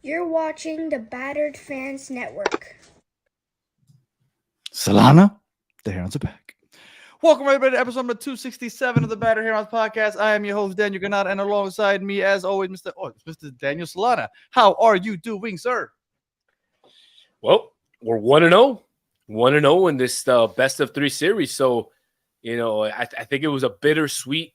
You're watching the Battered Fans Network. Solana, the Herons are back. Welcome everybody to episode number 267 of the Battered Herons podcast. I am your host, Daniel Granada, and alongside me, as always, Mr. Daniel Solana. How are you doing, sir? Well, we're 1-0. 1-0 in this best of three series. So, I think it was a bittersweet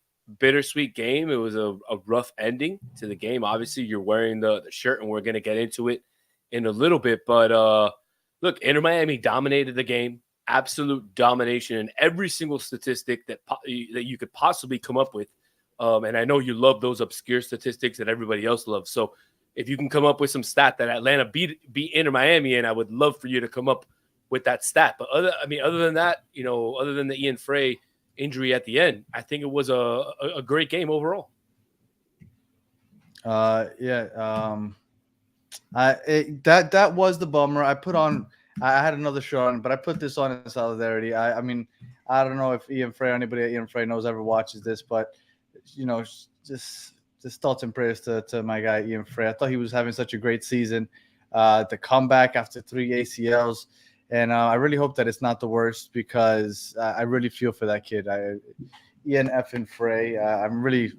game. It was a rough ending to the game. Obviously, you're wearing the shirt, and we're going to get into it in a little bit. But look, Inter Miami dominated the game. Absolute domination in every single statistic that you could possibly come up with. And I know you love those obscure statistics that everybody else loves. So if you can come up with some stat that Atlanta beat Inter Miami, and I would love for you to come up with that stat. But other than that, other than the Ian Frey injury at the end, I think it was a great game overall. That was the bummer. I had another show on, but I put this on in solidarity. I don't know if Ian Frey or anybody at Ian Frey knows ever watches this, but just thoughts and prayers to my guy Ian Frey. I thought he was having such a great season. The comeback after 3 ACLs. And I really hope that it's not the worst, because I really feel for that kid. Ian effing Frey. I really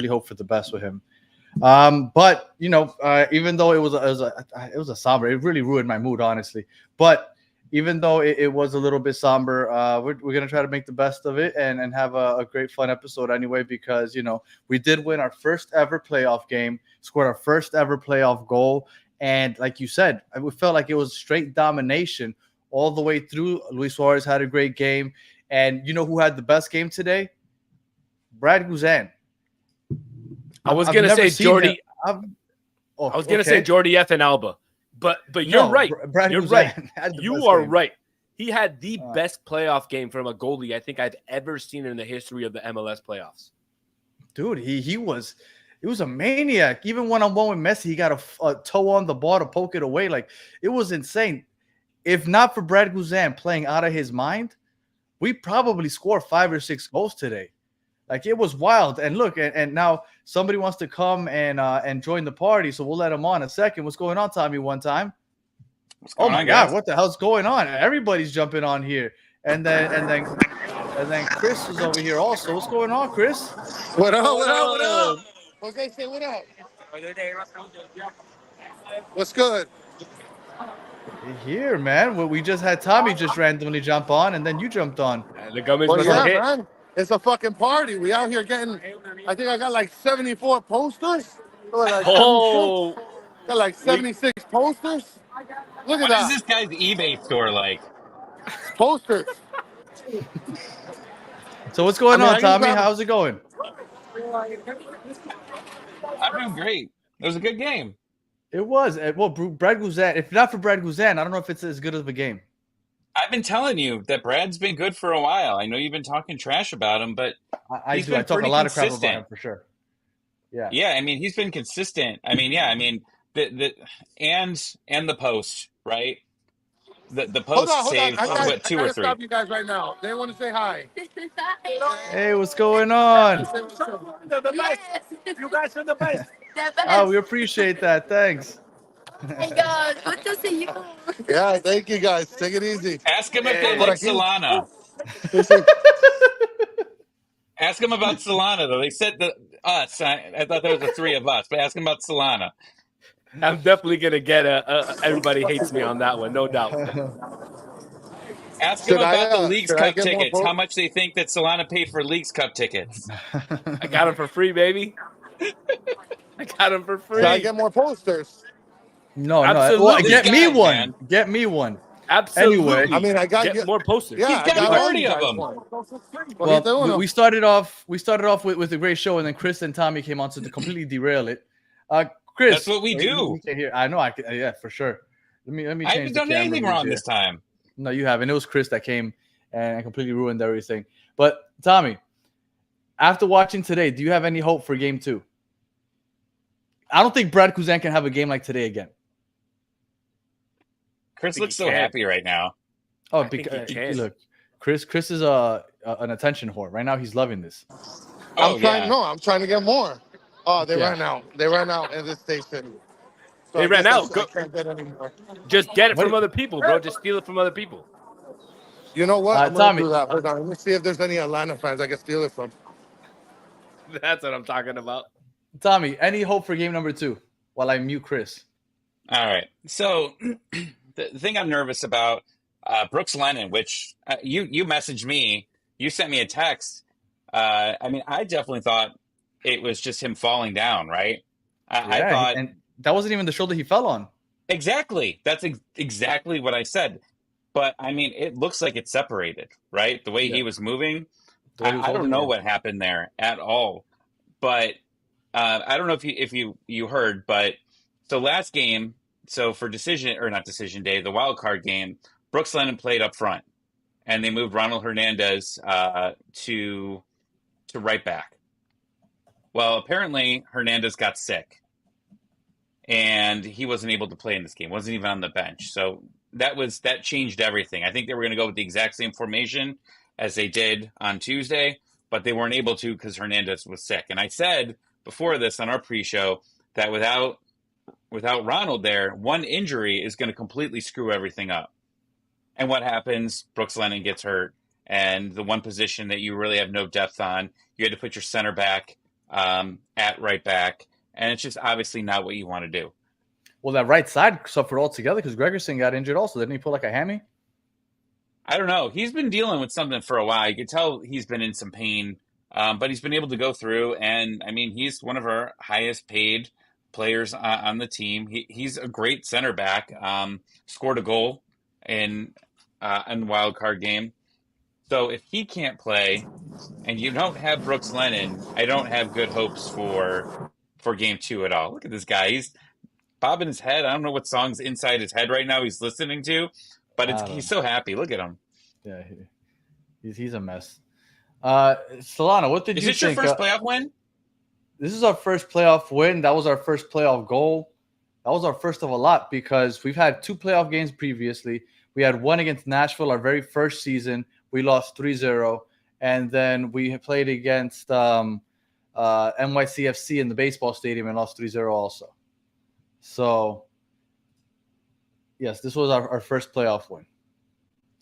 hope for the best with him. But even though it was a somber, it really ruined my mood, honestly. But even though it was a little bit somber, we're gonna try to make the best of it and have a great fun episode anyway, because we did win our first ever playoff game, scored our first ever playoff goal. And like you said, we felt like it was straight domination all the way through. Luis Suarez had a great game. And you know who had the best game today? Brad Guzan. I was going to say Jordi. I was going to say Jordi effing Alba. But you're right. Brad you're Guzan right. You are right. He had the best playoff game from a goalie I think I've ever seen in the history of the MLS playoffs. Dude, he was a maniac. Even one-on-one with Messi, he got a toe on the ball to poke it away. Like, it was insane. If not for Brad Guzan playing out of his mind, we probably scored 5 or 6 goals today. Like, it was wild. And look, and now somebody wants to come and join the party, so we'll let him on in a second. What's going on, Tommy? One time. Oh my God, what the hell's going on? Everybody's jumping on here. And then Chris is over here also. What's going on, Chris? What up? Okay, say what up. What's good? Here, man. We just had Tommy just randomly jump on, and then you jumped on. Man. It's a fucking party. We out here getting, I think I got like 74 posters. Got like 76 posters. Look at that. What is this guy's eBay store like? Posters. So what's going on, Tommy? How's it going? I'm doing great. It was a good game. It was. Well, Brad Guzan, if not for Brad Guzan, I don't know if it's as good of a game. I've been telling you that Brad's been good for a while. I know you've been talking trash about him, but I talk a lot of crap about him for sure. Yeah. Yeah, I mean, he's been consistent. I mean, the post, right? The post saved what, 2 or 3. Stop you guys right now. They want to say hi. Hey, what's going on? You guys are the best. Oh, we appreciate that. Thanks. Hey guys, good to see you. Yeah, thank you guys. Take it easy. Ask him if they like Solana. Ask him about Solana, though. They said us. I thought there was the 3 of us, but ask him about Solana. I'm definitely going to get everybody hates me on that one, no doubt. Ask him about the Leagues Cup tickets. How much they think that Solana paid for Leagues Cup tickets. I got them for free, baby. I got them for free. Should I get more posters? No. Absolutely. Get me one. Man. Get me one. Absolutely. Anyway, I mean, I got get more posters. Yeah, he's got 30 of them. Well, we started off with a great show, and then Chris and Tommy came on to completely derail it. Chris, that's what we do. I know. Yeah, for sure. Let me change. I haven't done anything wrong this time. No, you haven't. It was Chris that came and completely ruined everything. But Tommy, after watching today, do you have any hope for Game 2? I don't think Brad Guzan can have a game like today again. Chris looks so happy right now. Oh, because look, Chris is an attention whore. Right now, he's loving this. I'm trying to get more. Oh, they ran out. They ran out in this station. They ran out. I can't get any more. Just get it from other people, bro. Just steal it from other people. You know what? I'm Tommy. gonna do that. Hold on. Let me see if there's any Atlanta fans I can steal it from. That's what I'm talking about. Tommy, any hope for game number 2? While I mute Chris. All right. So the thing I'm nervous about, Brooks Lennon, which you messaged me, you sent me a text. I mean, I definitely thought it was just him falling down, right? I thought, and that wasn't even the shoulder he fell on. exactly. That's exactly what I said. But I mean, it looks like it's separated, right? The way he was moving. I don't know what happened there at all. But I don't know if you heard, but so last game, so for not decision day, the wild card game, Brooks Lennon played up front, and they moved Ronald Hernandez to right back. Well, apparently Hernandez got sick, and he wasn't able to play in this game. Wasn't even on the bench. So that changed everything. I think they were going to go with the exact same formation as they did on Tuesday, but they weren't able to because Hernandez was sick. And I said before this on our pre-show that without Ronald there, one injury is going to completely screw everything up. And what happens? Brooks Lennon gets hurt, and the one position that you really have no depth on, you had to put your center back at right back, and it's just obviously not what you want to do. Well, that right side suffered altogether because Gregerson got injured also. Didn't he pull like a hammy? I don't know. He's been dealing with something for a while. You could tell he's been in some pain, but he's been able to go through. And, I mean, he's one of our highest paid players on the team. He's a great center back, scored a goal in the wild card game. So if he can't play and you don't have Brooks Lennon, I don't have good hopes for game 2 at all. Look at this guy. He's bobbing his head. I don't know what song's inside his head right now he's listening to, but he's so happy. Look at him. Yeah, he's a mess. Solana, what did you think? Is this your first playoff win? This is our first playoff win. That was our first playoff goal. That was our first of a lot because we've had 2 playoff games previously. We had one against Nashville, our very first season. We lost 3-0. And then we played against NYCFC in the baseball stadium and lost 3-0 also. So, yes, this was our first playoff win.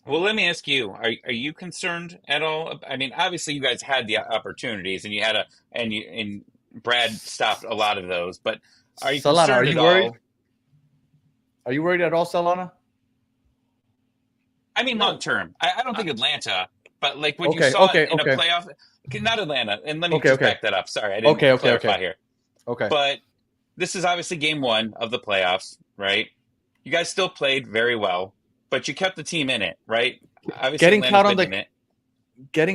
Well, let me ask you: Are you concerned at all? I mean, obviously, you guys had the opportunities, and you had and Brad stopped a lot of those. But are you Solana, concerned are you at worried? all? Are you worried at all, Solana? I mean, long term, I don't think Atlanta, but like what you saw in a playoff, not Atlanta. And let me just back that up. Sorry, I didn't clarify here. Okay, but this is obviously game 1 of the playoffs, right? You guys still played very well, but you kept the team in it, right? Obviously, getting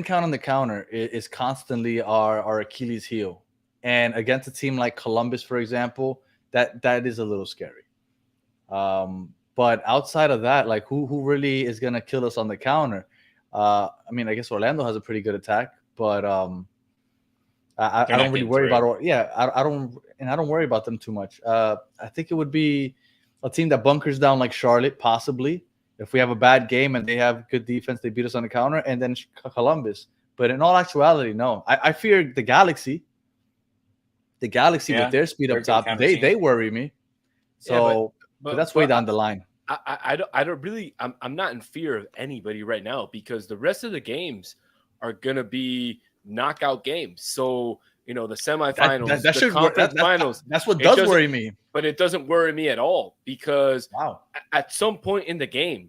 count on the counter is constantly our Achilles heel, and against a team like Columbus, for example, that is a little scary. But outside of that, like who really is gonna kill us on the counter? I mean, I guess Orlando has a pretty good attack, but I don't really worry about it. Yeah, I don't worry about them too much. I think it would be a team that bunkers down like Charlotte, possibly. If we have a bad game and they have good defense, they beat us on the counter, and then Columbus. But in all actuality, no. I fear the Galaxy. The Galaxy with their speed up top, they worry me. So but that's way down the line. I don't really. I'm not in fear of anybody right now because the rest of the games are gonna be knockout games. So the semifinals, the conference finals. That's what does worry me. But it doesn't worry me at all because at some point in the game,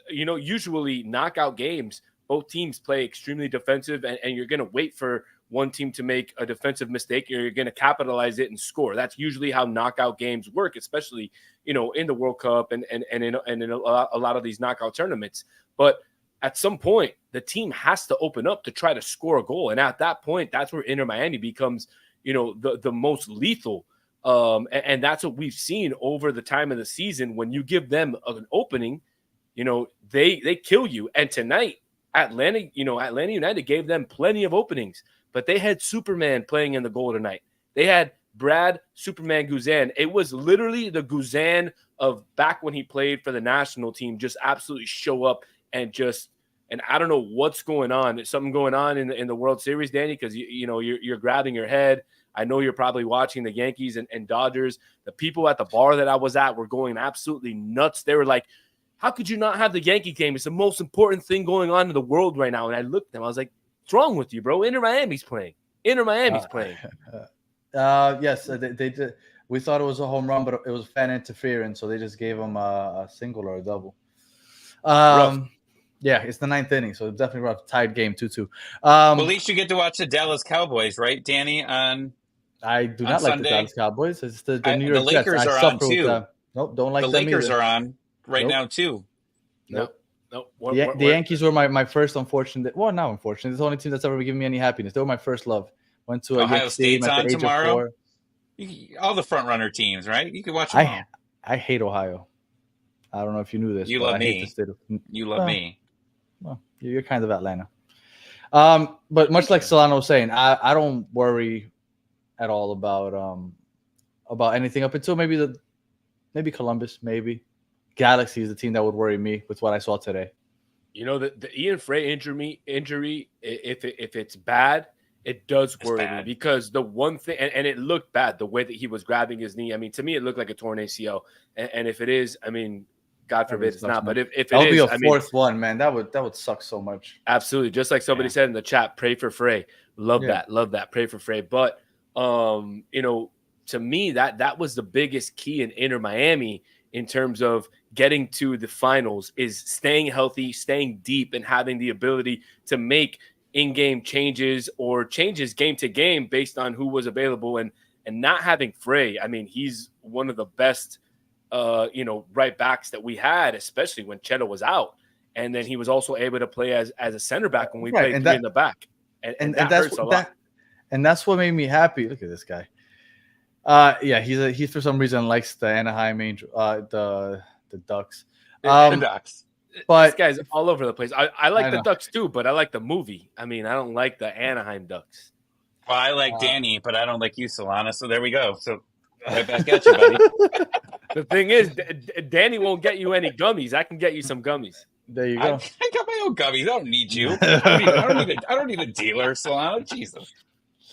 usually knockout games, both teams play extremely defensive, and you're gonna wait for one team to make a defensive mistake, or you're going to capitalize it and score. That's usually how knockout games work, especially, in the World Cup and in a lot of these knockout tournaments. But at some point, the team has to open up to try to score a goal. And at that point, that's where Inter Miami becomes, the most lethal. And that's what we've seen over the time of the season. When you give them an opening, they kill you. And tonight, Atlanta United gave them plenty of openings. But they had Superman playing in the goal tonight. They had Brad Superman Guzan. It was literally the Guzan of back when he played for the national team, just absolutely show up and I don't know what's going on. There's something going on in the World Series, Danny, because you're grabbing your head. I know you're probably watching the Yankees and Dodgers. The people at the bar that I was at were going absolutely nuts. They were like, how could you not have the Yankee game? It's the most important thing going on in the world right now. And I looked at them. I was like, what's wrong with you, bro? Inter Miami's playing. Yes, they did. We thought it was a home run, but it was fan interference, so they just gave him a single or a double. Yeah, it's the 9th inning, so it's definitely rough. Tied game 2-2. Well, at least you get to watch the Dallas Cowboys, right, Danny? I do not like the Dallas Cowboys. It's the New York the Lakers Jets. are I on suffer with too. them. Nope, don't like the them Lakers either. are on right now too. Nope. The Yankees were my first unfortunate. Well, not unfortunate. It's the only team that's ever given me any happiness. They were my first love. Went to a Ohio State's on tomorrow. of 4. All the front runner teams, right? You can watch them all. I hate Ohio. I don't know if you knew this. You but love I me. hate the state of, you love me. Well, you're kind of Atlanta. But much like Solano was saying, I don't worry at all about anything up until maybe Columbus, maybe Galaxy is the team that would worry me with what I saw today. You know, the Ian Frey injury, if it's bad, it does worry me, because the one thing, and it looked bad, the way that he was grabbing his knee. I mean, to me, it looked like a torn ACL. And if it is, I mean, God forbid it's not. But if it that would is, be a fourth one, man. That would suck so much. Absolutely. Just like somebody said in the chat, pray for Frey. Love that. Pray for Frey. But you know, to me, that was the biggest key in Inter Miami in terms of getting to the finals, is staying healthy, staying deep, and having the ability to make in-game changes or changes game to game based on who was available, and not having Frey. I mean, he's one of the best right backs that we had, especially when Cheto was out. And then he was also able to play as a center back when we played three in the back. And that hurts a lot. And that's what made me happy. Look at this guy. He for some reason likes the Anaheim Angel, the Ducks. The Ducks. But this guy's all over the place. I like the Ducks too, but I like the movie. I mean, I don't like the Anaheim Ducks. Well, I like Danny, but I don't like you, Solana. So there we go. So right back at you, buddy. The thing is, Danny won't get you any gummies. I can get you some gummies. There you go. I got my own gummies. I don't need you. I don't need a dealer, Solana. Jesus.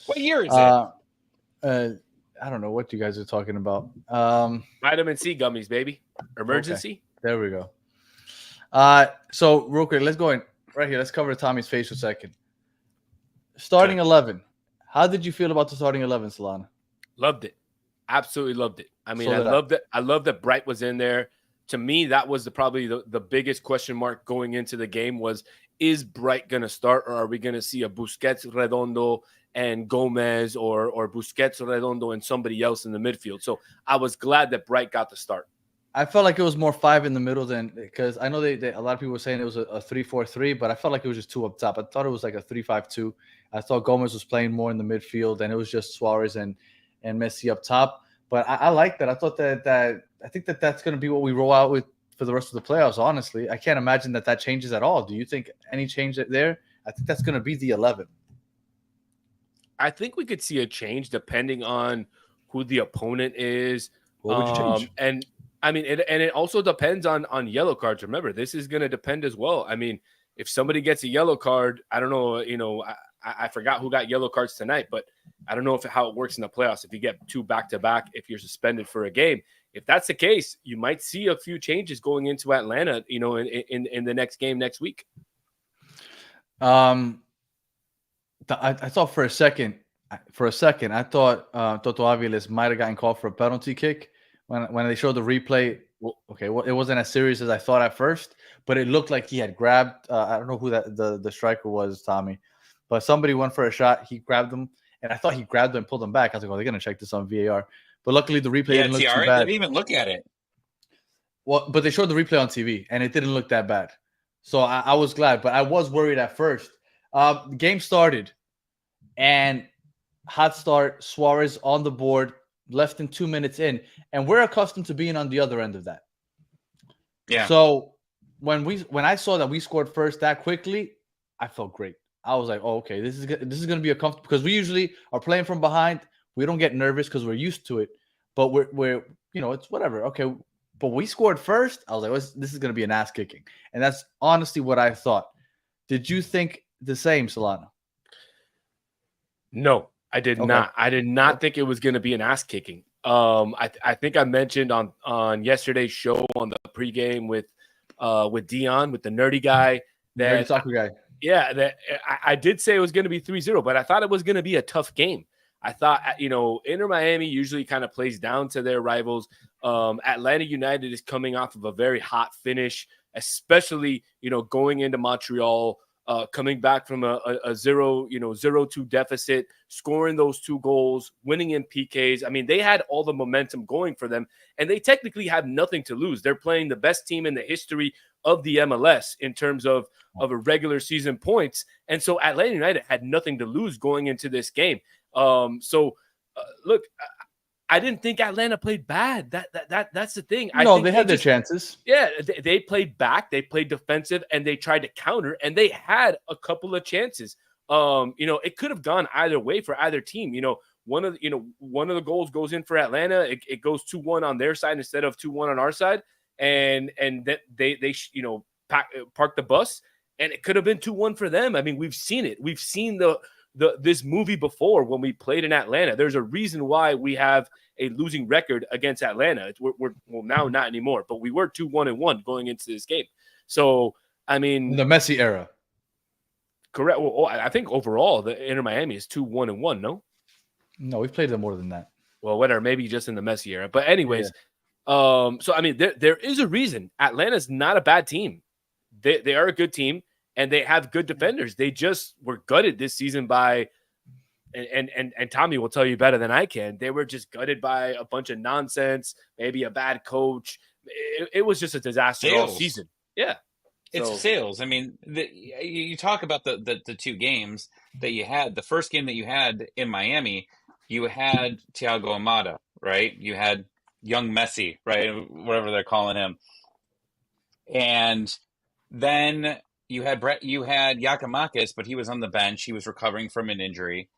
What year is it? I don't know what you guys are talking about. Vitamin C gummies, baby. Emergency. Okay. There we go. So real quick, let's go in right here. Let's cover Tommy's face for a second. Starting 11. How did you feel about the starting 11, Solana? Loved it. Absolutely loved it. I mean, I love that Bright was in there. To me, that was probably the biggest question mark going into the game was, is Bright going to start, or are we going to see a Busquets, Redondo, and Gomez, or Busquets, Redondo, and somebody else in the midfield? So I was glad that Bright got the start. I felt like it was more 5 in the middle than, because I know a lot of people were saying it was a 3-4-3, but I felt like it was just 2 up top. I thought it was like a 3-5-2. I thought Gomez was playing more in the midfield, and it was just Suarez and Messi up top. But I like that. I thought that I think that's going to be what we roll out with for the rest of the playoffs. Honestly, I can't imagine that changes at all. Do you think any change there? I think that's going to be the 11. I think we could see a change depending on who the opponent is. What would you change? And I mean, it also depends on yellow cards. Remember, this is going to depend as well. I mean, if somebody gets a yellow card, I don't know. You know, I forgot who got yellow cards tonight, but I don't know how it works in the playoffs. If you get 2 back-to-back, if you're suspended for a game, if that's the case, you might see a few changes going into Atlanta, you know, in the next game next week. I thought for a second, I thought Toto Aviles might have gotten called for a penalty kick when they showed the replay. Well, it wasn't as serious as I thought at first, but it looked like he had grabbed. I don't know who the striker was, Tommy, but somebody went for a shot. He grabbed him, and I thought he grabbed him and pulled him back. I was like, "Oh, they're gonna check this on VAR." But luckily, the replay didn't look too bad. They didn't even look at it. Well, but they showed the replay on TV, and it didn't look that bad. So I was glad, but I was worried at first. The game started, and hot start, Suarez on the board, less than 2 minutes in, and we're accustomed to being on the other end of that. Yeah. So when I saw that we scored first that quickly, I felt great. I was like, "Oh, okay, this is going to be a comfortable," because we usually are playing from behind. We don't get nervous because we're used to it, but we're it's whatever. Okay, but we scored first. I was like, this is going to be an ass kicking, and that's honestly what I thought. Did you think the same, Solana? No, I did Okay. not. I did not think it was going to be an ass kicking. I think I mentioned on yesterday's show on the pregame with Dion, with the nerdy guy, Nerdy soccer guy. Yeah, that I did say it was going to be 3-0, but I thought it was going to be a tough game. I thought, Inter Miami usually kind of plays down to their rivals. Atlanta United is coming off of a very hot finish, especially, going into Montreal, coming back from a 0-2 deficit, scoring those 2 goals, winning in PKs. I mean, they had all the momentum going for them, and they technically have nothing to lose. They're playing the best team in the history of the MLS in terms of a regular season points. And so Atlanta United had nothing to lose going into this game. Look, I didn't think Atlanta played bad. That's the thing. I think they had their chances. Yeah, they played back, they played defensive, and they tried to counter, and they had a couple of chances. It could have gone either way for either team. One of the goals goes in for Atlanta. It goes 2-1 on their side instead of 2-1 on our side, and that they park the bus, and it could have been 2-1 for them. I mean, we've seen it. We've seen this movie before when we played in Atlanta. There's a reason why we have a losing record against Atlanta. We're now not anymore, but we were 2-1-1 going into this game. So, I mean, in the Messi era. Correct. Well, I think overall the Inter Miami is 2-1-1. No, we've played them more than that. Well, whatever. Maybe just in the Messi era. But anyways, so I mean, there is a reason. Atlanta's not a bad team. They are a good team, and they have good defenders. They just were gutted this season by, and Tommy will tell you better than I can. They were just gutted by a bunch of nonsense, maybe a bad coach. It was just a disaster all season. Yeah. It's sales. I mean, you talk about the 2 games that you had. The first game that you had in Miami, you had Thiago Almada, right? You had young Messi, right? Whatever they're calling him. And then you had Giakoumakis, but he was on the bench. He was recovering from an injury.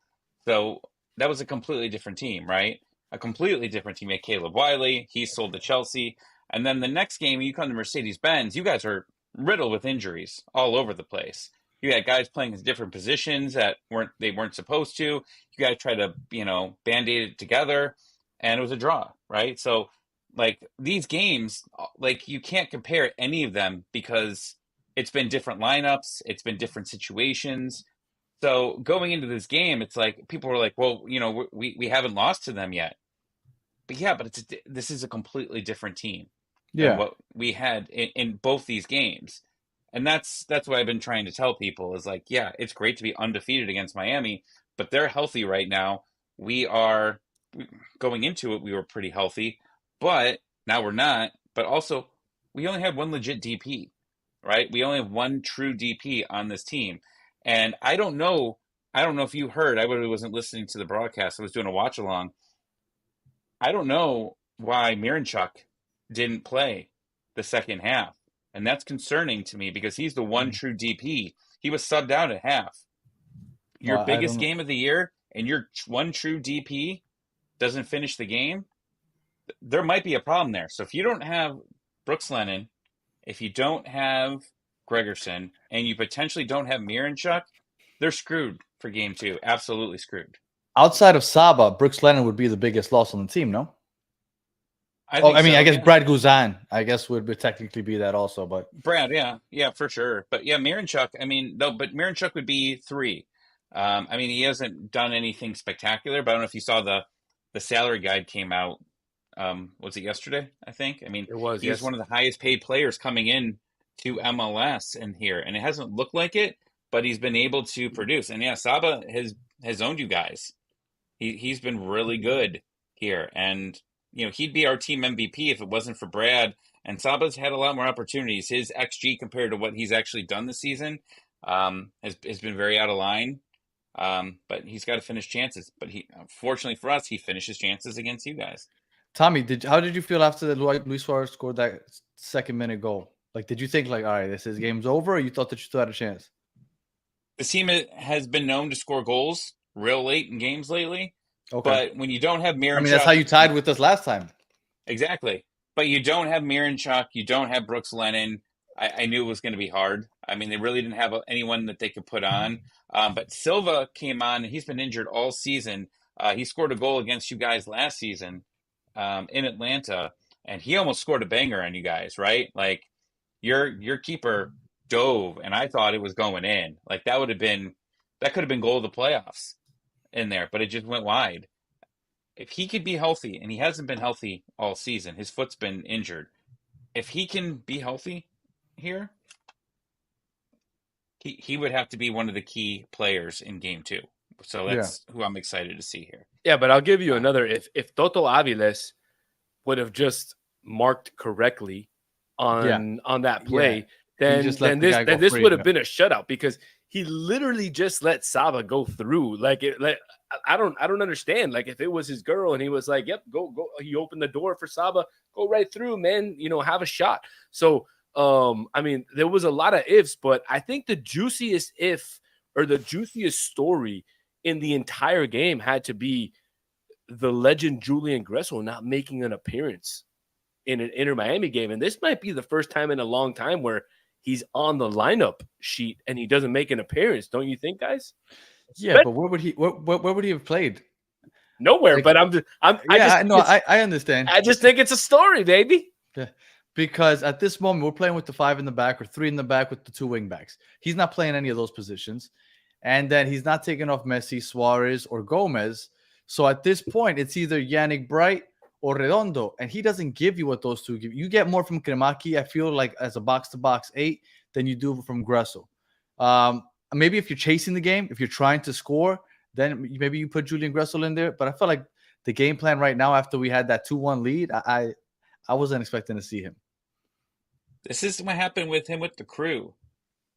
So that was a completely different team, right? A completely different team. You had Caleb Wiley. He sold to Chelsea. And then the next game, you come to Mercedes-Benz. You guys are riddled with injuries all over the place. You had guys playing in different positions that weren't supposed to. You guys try to, band-aid it together, and it was a draw, right? So, like, these games, like, you can't compare any of them because it's been different lineups, it's been different situations. So going into this game, it's like people were like, well, we haven't lost to them yet. But yeah, but this is a completely different team than what we had in both these games. And that's what I've been trying to tell people is like, yeah, it's great to be undefeated against Miami, but they're healthy right now. We are going into it. We were pretty healthy, but now we're not. But also, we only have one legit DP, right? We only have one true DP on this team. And I don't know if you heard, I wasn't listening to the broadcast. I was doing a watch along. I don't know why Miranchuk didn't play the second half. And that's concerning to me because he's the one true DP. He was subbed out at half. Your biggest game of the year and your one true DP doesn't finish the game, there might be a problem there. So if you don't have Brooks Lennon, if you don't have Gregerson, and you potentially don't have Miranchuk, they're screwed for game 2. Absolutely screwed. Outside of Saba, Brooks Lennon would be the biggest loss on the team, no? I guess Brad Guzan, I guess, would technically be that also, but Brad, yeah, for sure. But yeah, Miranchuk, but Miranchuk would be 3. He hasn't done anything spectacular, but I don't know if you saw the salary guide came out. Was it yesterday? I think. It was. He's one of the highest paid players coming in to MLS in here, and it hasn't looked like it, but he's been able to produce. And yeah, Saba has owned you guys. He's been really good here, and he'd be our team MVP if it wasn't for Brad. And Saba's had a lot more opportunities. His XG compared to what he's actually done this season has been very out of line. But he's got to finish chances. But fortunately for us, he finishes chances against you guys. Tommy, how did you feel after Luis Suarez scored that second-minute goal? Like, did you think, like, all right, game's over, or you thought that you still had a chance? The team has been known to score goals real late in games lately. Okay. But when you don't have Miranchuk... that's how you tied with us last time. Exactly. But you don't have Miranchuk, you don't have Brooks Lennon. I knew it was going to be hard. I mean, they really didn't have anyone that they could put on. But Silva came on, and he's been injured all season. He scored a goal against you guys last season in Atlanta, and he almost scored a banger on you guys, right? Like your keeper dove, and I thought it was going in. Like that could have been goal of the playoffs in there, but it just went wide. If he could be healthy, and he hasn't been healthy all season, his foot's been injured. If he can be healthy here, he would have to be one of the key players in game 2. So that's who I'm excited to see here. Yeah, but I'll give you another. If Toto Aviles would have just marked correctly on that play, then this would have been a shutout, because he literally just let Saba go through. I don't understand. Like, if it was his girl and he was like, "Yep, go," he opened the door for Saba, go right through, man. Have a shot. So, I mean, there was a lot of ifs, but I think the juiciest if, or the juiciest story in the entire game, had to be the legend Julian Gressel not making an appearance in an Inter Miami game. And this might be the first time in a long time where he's on the lineup sheet and he doesn't make an appearance. Don't you think, guys? Yeah, but where would he have played? Nowhere. Like, but I understand. I just think it's a story, baby. Yeah. Because at this moment, we're playing with the 5 in the back or 3 in the back with the 2 wing backs. He's not playing any of those positions. And then he's not taking off Messi, Suarez, or Gomez. So at this point, it's either Yannick Bright or Redondo. And he doesn't give you what those two give. You get more from Kremaki, I feel like, as a box-to-box 8 than you do from Gressel. Maybe if you're chasing the game, if you're trying to score, then maybe you put Julian Gressel in there. But I feel like the game plan right now, after we had that 2-1 lead, I wasn't expecting to see him. This is what happened with him with the Crew.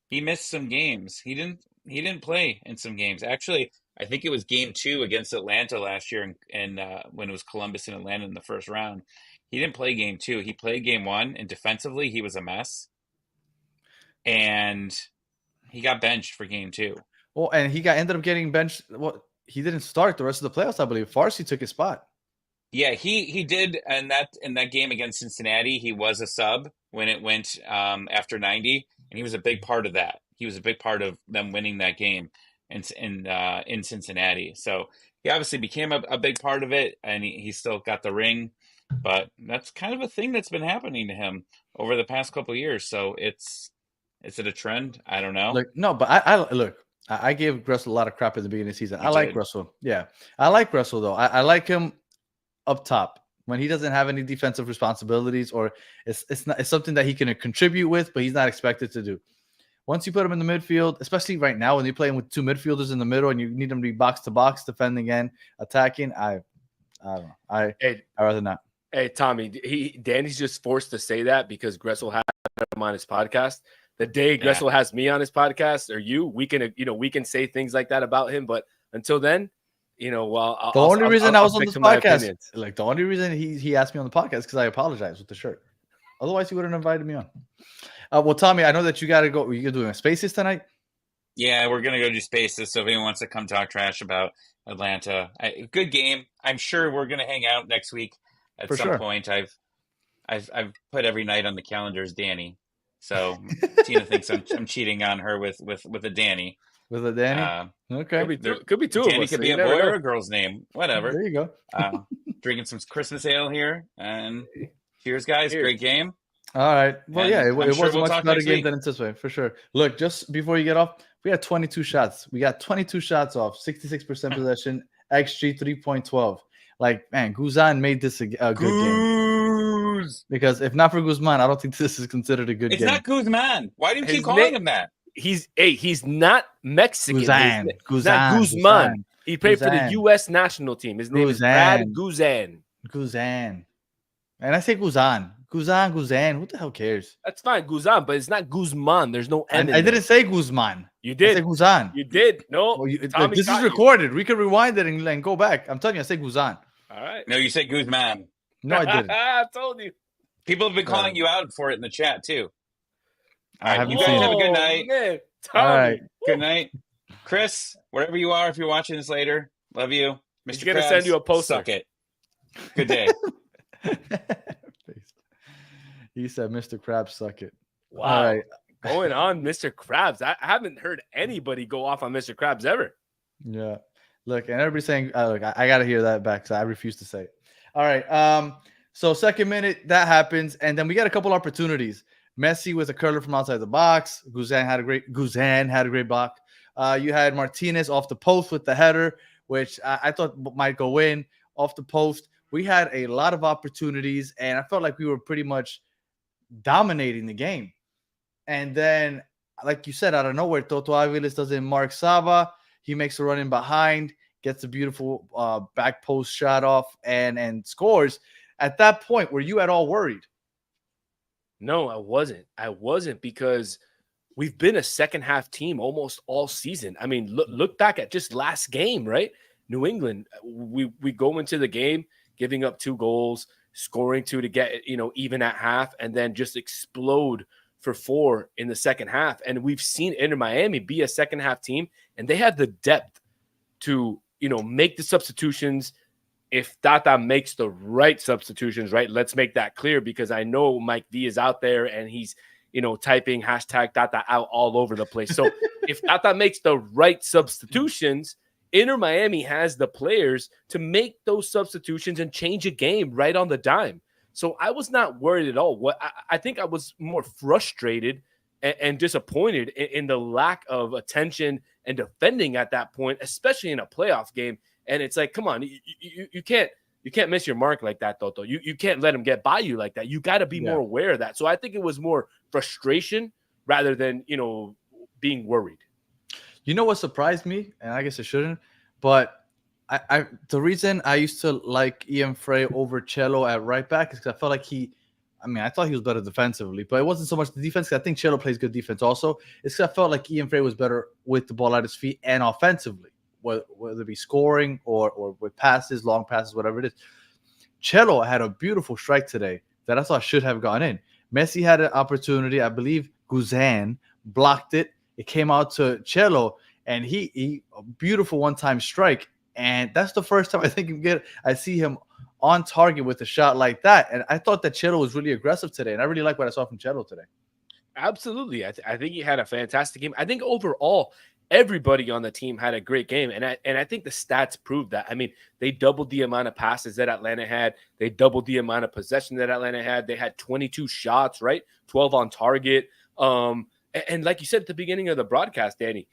He missed some games. He didn't play in some games. Actually, I think it was game 2 against Atlanta last year, and when it was Columbus and Atlanta in the first round. He didn't play game 2. He played game 1, and defensively he was a mess. And he got benched for game 2. Well, and he ended up getting benched. Well, he didn't start the rest of the playoffs, I believe. Farsi took his spot. Yeah, he did, and in that game against Cincinnati, he was a sub when it went after 90, and he was a big part of that. He was a big part of them winning that game in Cincinnati. So he obviously became a big part of it, and he still got the ring. But that's kind of a thing that's been happening to him over the past couple of years. So is it a trend? I don't know. I gave Gressel a lot of crap at the beginning of the season. I like Gressel. Yeah, I like Gressel though. I like him up top when he doesn't have any defensive responsibilities, or it's something that he can contribute with, but he's not expected to do. Once you put him in the midfield, especially right now when you're playing with 2 midfielders in the middle and you need them to be box to box, defending and attacking, I don't know. I'd rather not. Hey, Tommy, Danny's just forced to say that because Gressel had him on his podcast. The day Gressel has me on his podcast, or we can say things like that about him. But until then, the only reason I was on this podcast, like the only reason he asked me on the podcast, because I apologized with the shirt. Otherwise, he wouldn't have invited me on. Well, Tommy, I know that you got to go. Are you doing Spaces tonight? Yeah, we're gonna go do Spaces. So if anyone wants to come talk trash about Atlanta, good game. I'm sure we're gonna hang out next week at some point. I've put every night on the calendar as Danny. So Tina thinks I'm cheating on her with a Danny. With a Danny? Okay. Could be two Danny of us. Could be a boy or a girl's name. Whatever. There you go. Drinking some Christmas ale here. And cheers, guys. Great game. All right. Well, and it was a much better game than anticipated, for sure. Look, just before you get off, we had 22 shots. We got 22 shots off, 66% possession, XG 3.12. Like, man, Guzan made this a good game. Because if not for Guzman, I don't think this is considered a good game. It's not Guzman. Why do you keep calling him that? He's not Mexican. Guzan. Not Guzman. He played for the U.S. national team. His name is Brad Guzan. Guzan. And I say Guzan. Guzan. Who the hell cares? That's fine, Guzan, but it's not Guzman. There's no N. I didn't say Guzman. You did. I said Guzan. You did. No. Well, this is recorded. We can rewind it and go back. I'm telling you, I said Guzan. All right. No, you said Guzman. No, I didn't. I told you. People have been calling you out for it in the chat, too. All right, you guys have a good night. Man, all right. Good night. Chris, wherever you are, if you're watching this later, love you. Mr. He's going to send you a poster. Suck it. Good day. He said, Mr. Krabs, suck it. Wow. All right. Going on Mr. Krabs. I haven't heard anybody go off on Mr. Krabs ever. Yeah. Look, and everybody's saying, look, I got to hear that back because I refuse to say it. All right. So second minute, that happens. And then we got a couple opportunities. Messi with a curler from outside the box. Guzan had a great block. You had Martinez off the post with the header, which I thought might go in off the post. We had a lot of opportunities, and I felt like we were pretty much dominating the game. And then, like you said, out of nowhere, Toto Aviles doesn't mark Sava. He makes a run in behind, gets a beautiful back post shot off, and scores. At that point, were you at all worried? No, I wasn't. I wasn't, because we've been a second half team almost all season. I mean, look back at just last game, right? New England, we go into the game giving up 2 goals, scoring 2 to get, even at half, and then just explode for 4 in the second half. And we've seen Inter Miami be a second half team, and they have the depth to, make the substitutions. If Tata makes the right substitutions, right? Let's make that clear, because I know Mike V is out there and he's, typing hashtag Tata out all over the place. So if Tata makes the right substitutions, Inter Miami has the players to make those substitutions and change a game right on the dime. So I was not worried at all. What I think I was more frustrated and disappointed in the lack of attention and defending at that point, especially in a playoff game. And it's like, come on, you can't miss your mark like that, Toto. You can't let him get by you like that. You got to be more aware of that. So I think it was more frustration rather than, being worried. You know what surprised me, and I guess it shouldn't, but I the reason I used to like Ian Frey over Cello at right back is because I felt like I thought he was better defensively, but it wasn't so much the defense. I think Cello plays good defense also. It's because I felt like Ian Frey was better with the ball at his feet and offensively, whether it be scoring or with passes, long passes, whatever it is. Cello had a beautiful strike today that I thought should have gone in. Messi had an opportunity. I believe Guzan blocked it. It came out to Cello, and he a beautiful one-time strike. And that's the first time I think I see him on target with a shot like that. And I thought that Cello was really aggressive today, and I really like what I saw from Cello today. Absolutely. I think he had a fantastic game. I think overall, everybody on the team had a great game. And I think the stats prove that. I mean, they doubled the amount of passes that Atlanta had. They doubled the amount of possession that Atlanta had. They had 22 shots, right? 12 on target. And like you said at the beginning of the broadcast, Danny,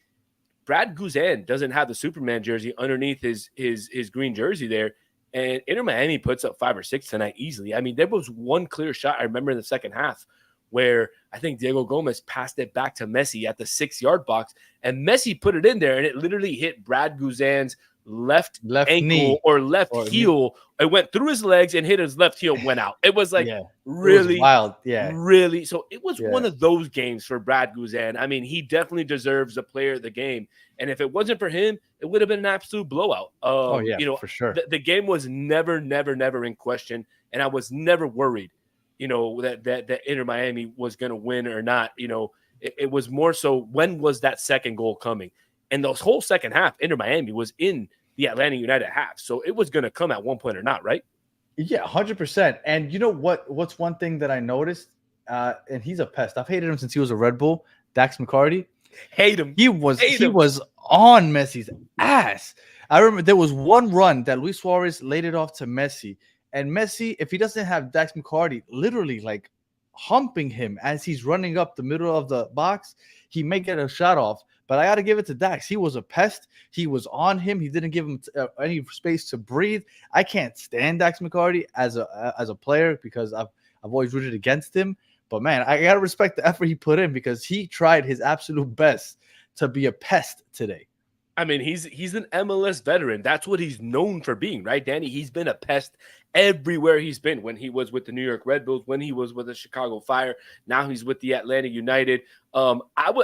Brad Guzan doesn't have the Superman jersey underneath his green jersey there. And Inter Miami puts up 5 or 6 tonight easily. I mean, there was one clear shot I remember in the second half where I think Diego Gomez passed it back to Messi at the 6-yard box, and Messi put it in there, and it literally hit Brad Guzan's left ankle knee, or heel. Knee. It went through his legs and hit his left heel, went out. It was like really it was wild. Yeah. Really. So it was one of those games for Brad Guzan. I mean, he definitely deserves the player of the game. And if it wasn't for him, it would have been an absolute blowout. For sure. The game was never in question, and I was never worried, that Inter Miami was going to win or not. It was more so, when was that second goal coming? And the whole second half, Inter Miami was in the Atlanta United half. So it was going to come at one point or not, right? Yeah, 100%. And you know what's one thing that I noticed? And he's a pest. I've hated him since he was a Red Bull. Dax McCarty. Hate him. He was on Messi's ass. I remember there was one run that Luis Suarez laid it off to Messi. And Messi, if he doesn't have Dax McCarty literally like humping him as he's running up the middle of the box, he may get a shot off. But I got to give it to Dax. He was a pest. He was on him. He didn't give him any space to breathe. I can't stand Dax McCarty as a player because I've always rooted against him. But, man, I got to respect the effort he put in because he tried his absolute best to be a pest today. I mean, he's an MLS veteran. That's what he's known for being, right, Danny? He's been a pest everywhere he's been. When he was with the New York Red Bulls, when he was with the Chicago Fire, now he's with the Atlanta United. Guzan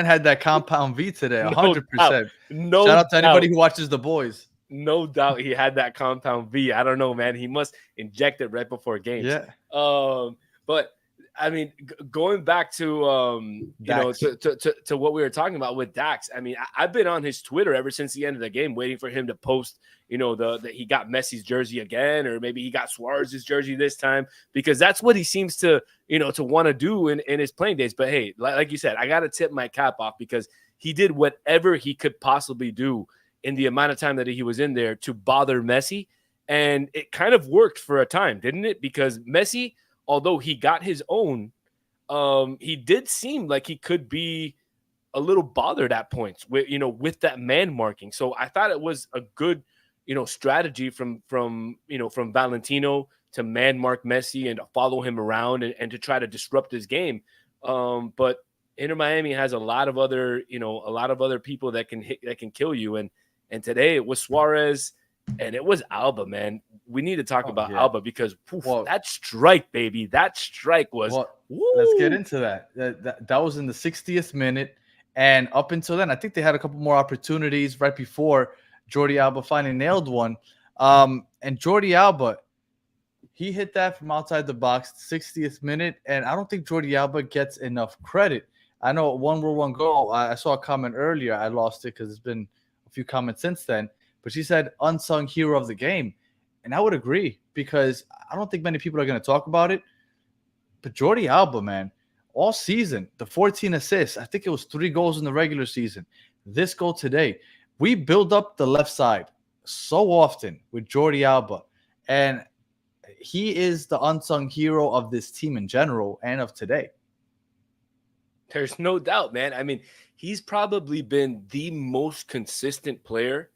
had that compound V today, 100%. No Shout out to anybody doubt. who watches The Boys. No doubt he had that compound V. I don't know, man. He must inject it right before games. Yeah. But I mean, going back to to what we were talking about with Dax. I mean, I've been on his Twitter ever since the end of the game, waiting for him to post, that he got Messi's jersey again, or maybe he got Suarez's jersey this time, because that's what he seems to to want to do in his playing days. But hey, like you said, I got to tip my cap off, because he did whatever he could possibly do in the amount of time that he was in there to bother Messi, and it kind of worked for a time, didn't it? Because Messi, although he got his own, he did seem like he could be a little bothered at points with that man marking. So I thought it was a good, strategy from Valentino to man mark Messi and to follow him around and to try to disrupt his game. But Inter Miami has a lot of other people that can kill you. And today it was Suarez. And it was Alba, man. We need to talk about Alba, because that strike, baby, that strike was. Let's get into that. That was in the 60th minute, and up until then, I think they had a couple more opportunities right before Jordi Alba finally nailed one. And Jordi Alba, he hit that from outside the box, 60th minute, and I don't think Jordi Alba gets enough credit. I know 1-1 goal. I saw a comment earlier. I lost it because there's been a few comments since then. But she said unsung hero of the game. And I would agree, because I don't think many people are going to talk about it. But Jordi Alba, man, all season, the 14 assists, I think it was 3 goals in the regular season. This goal today. We build up the left side so often with Jordi Alba. And he is the unsung hero of this team in general and of today. There's no doubt, man. I mean, he's probably been the most consistent player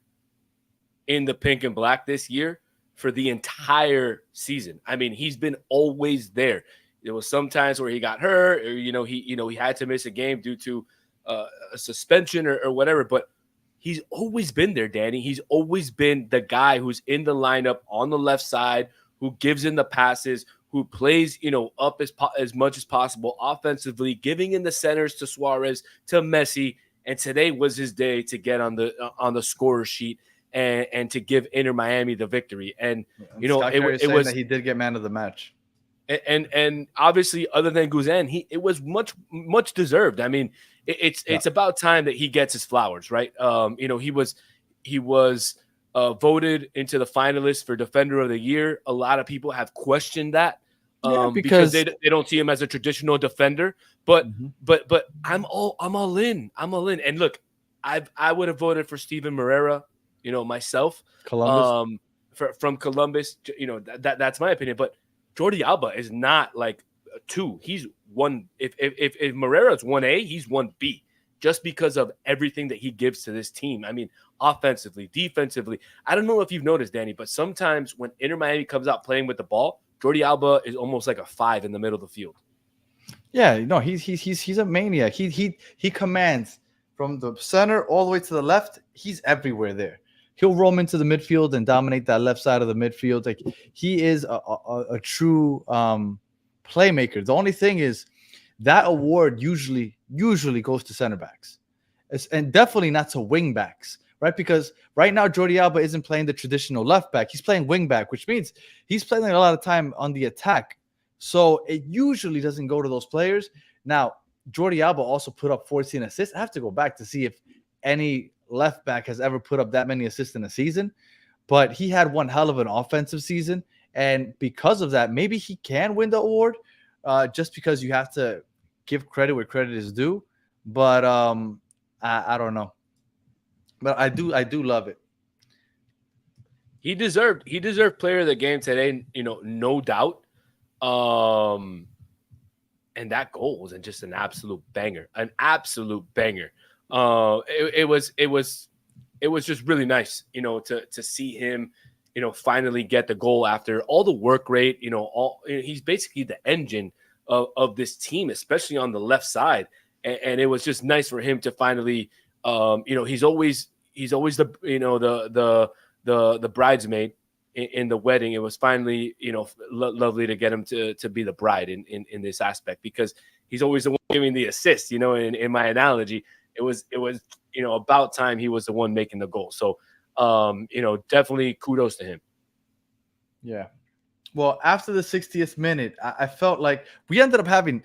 in the pink and black this year for the entire season. I mean, he's been always there. There was some times where he got hurt, or he had to miss a game due to a suspension or whatever, but he's always been there, Danny. He's always been the guy who's in the lineup on the left side, who gives in the passes, who plays up as much as possible offensively, giving in the centers to Suarez, to Messi, and today was his day to get on the scorer sheet and to give Inter Miami the victory. And it was that he did get man of the match. And obviously, other than Guzan, it was much deserved. I mean, it's about time that he gets his flowers, right? He was voted into the finalists for Defender of the Year. A lot of people have questioned that because they don't see him as a traditional defender. But I'm all in. And look, I would have voted for Steven Moreira, myself, Columbus. From Columbus. That's my opinion. But Jordi Alba is not like a 2. He's 1. If Moreira's 1A, he's 1B, just because of everything that he gives to this team. I mean, offensively, defensively. I don't know if you've noticed, Danny, but sometimes when Inter Miami comes out playing with the ball, Jordi Alba is almost like a 5 in the middle of the field. Yeah, no, he's a maniac. He commands from the center all the way to the left. He's everywhere there. He'll roam into the midfield and dominate that left side of the midfield. Like, he is a true playmaker. The only thing is that award usually goes to center backs, and definitely not to wing backs, right? Because right now Jordi Alba isn't playing the traditional left back. He's playing wing back, which means he's playing a lot of time on the attack. So it usually doesn't go to those players. Now, Jordi Alba also put up 14 assists. I have to go back to see if any left back has ever put up that many assists in a season, but he had one hell of an offensive season, and because of that, maybe he can win the award, just because you have to give credit where credit is due. But I don't know, but I do love it. He deserved player of the game today, no doubt. And that goal was just an absolute banger. It was just really nice, to see him, finally get the goal after all the work rate. He's basically the engine of this team, especially on the left side. And it was just nice for him to finally, he's always the bridesmaid in the wedding. It was finally, lovely to get him to be the bride in this aspect, because he's always the one giving the assist. In my analogy, it was about time he was the one making the goal. So definitely kudos to him. Yeah. Well, after the 60th minute, I felt like we ended up having.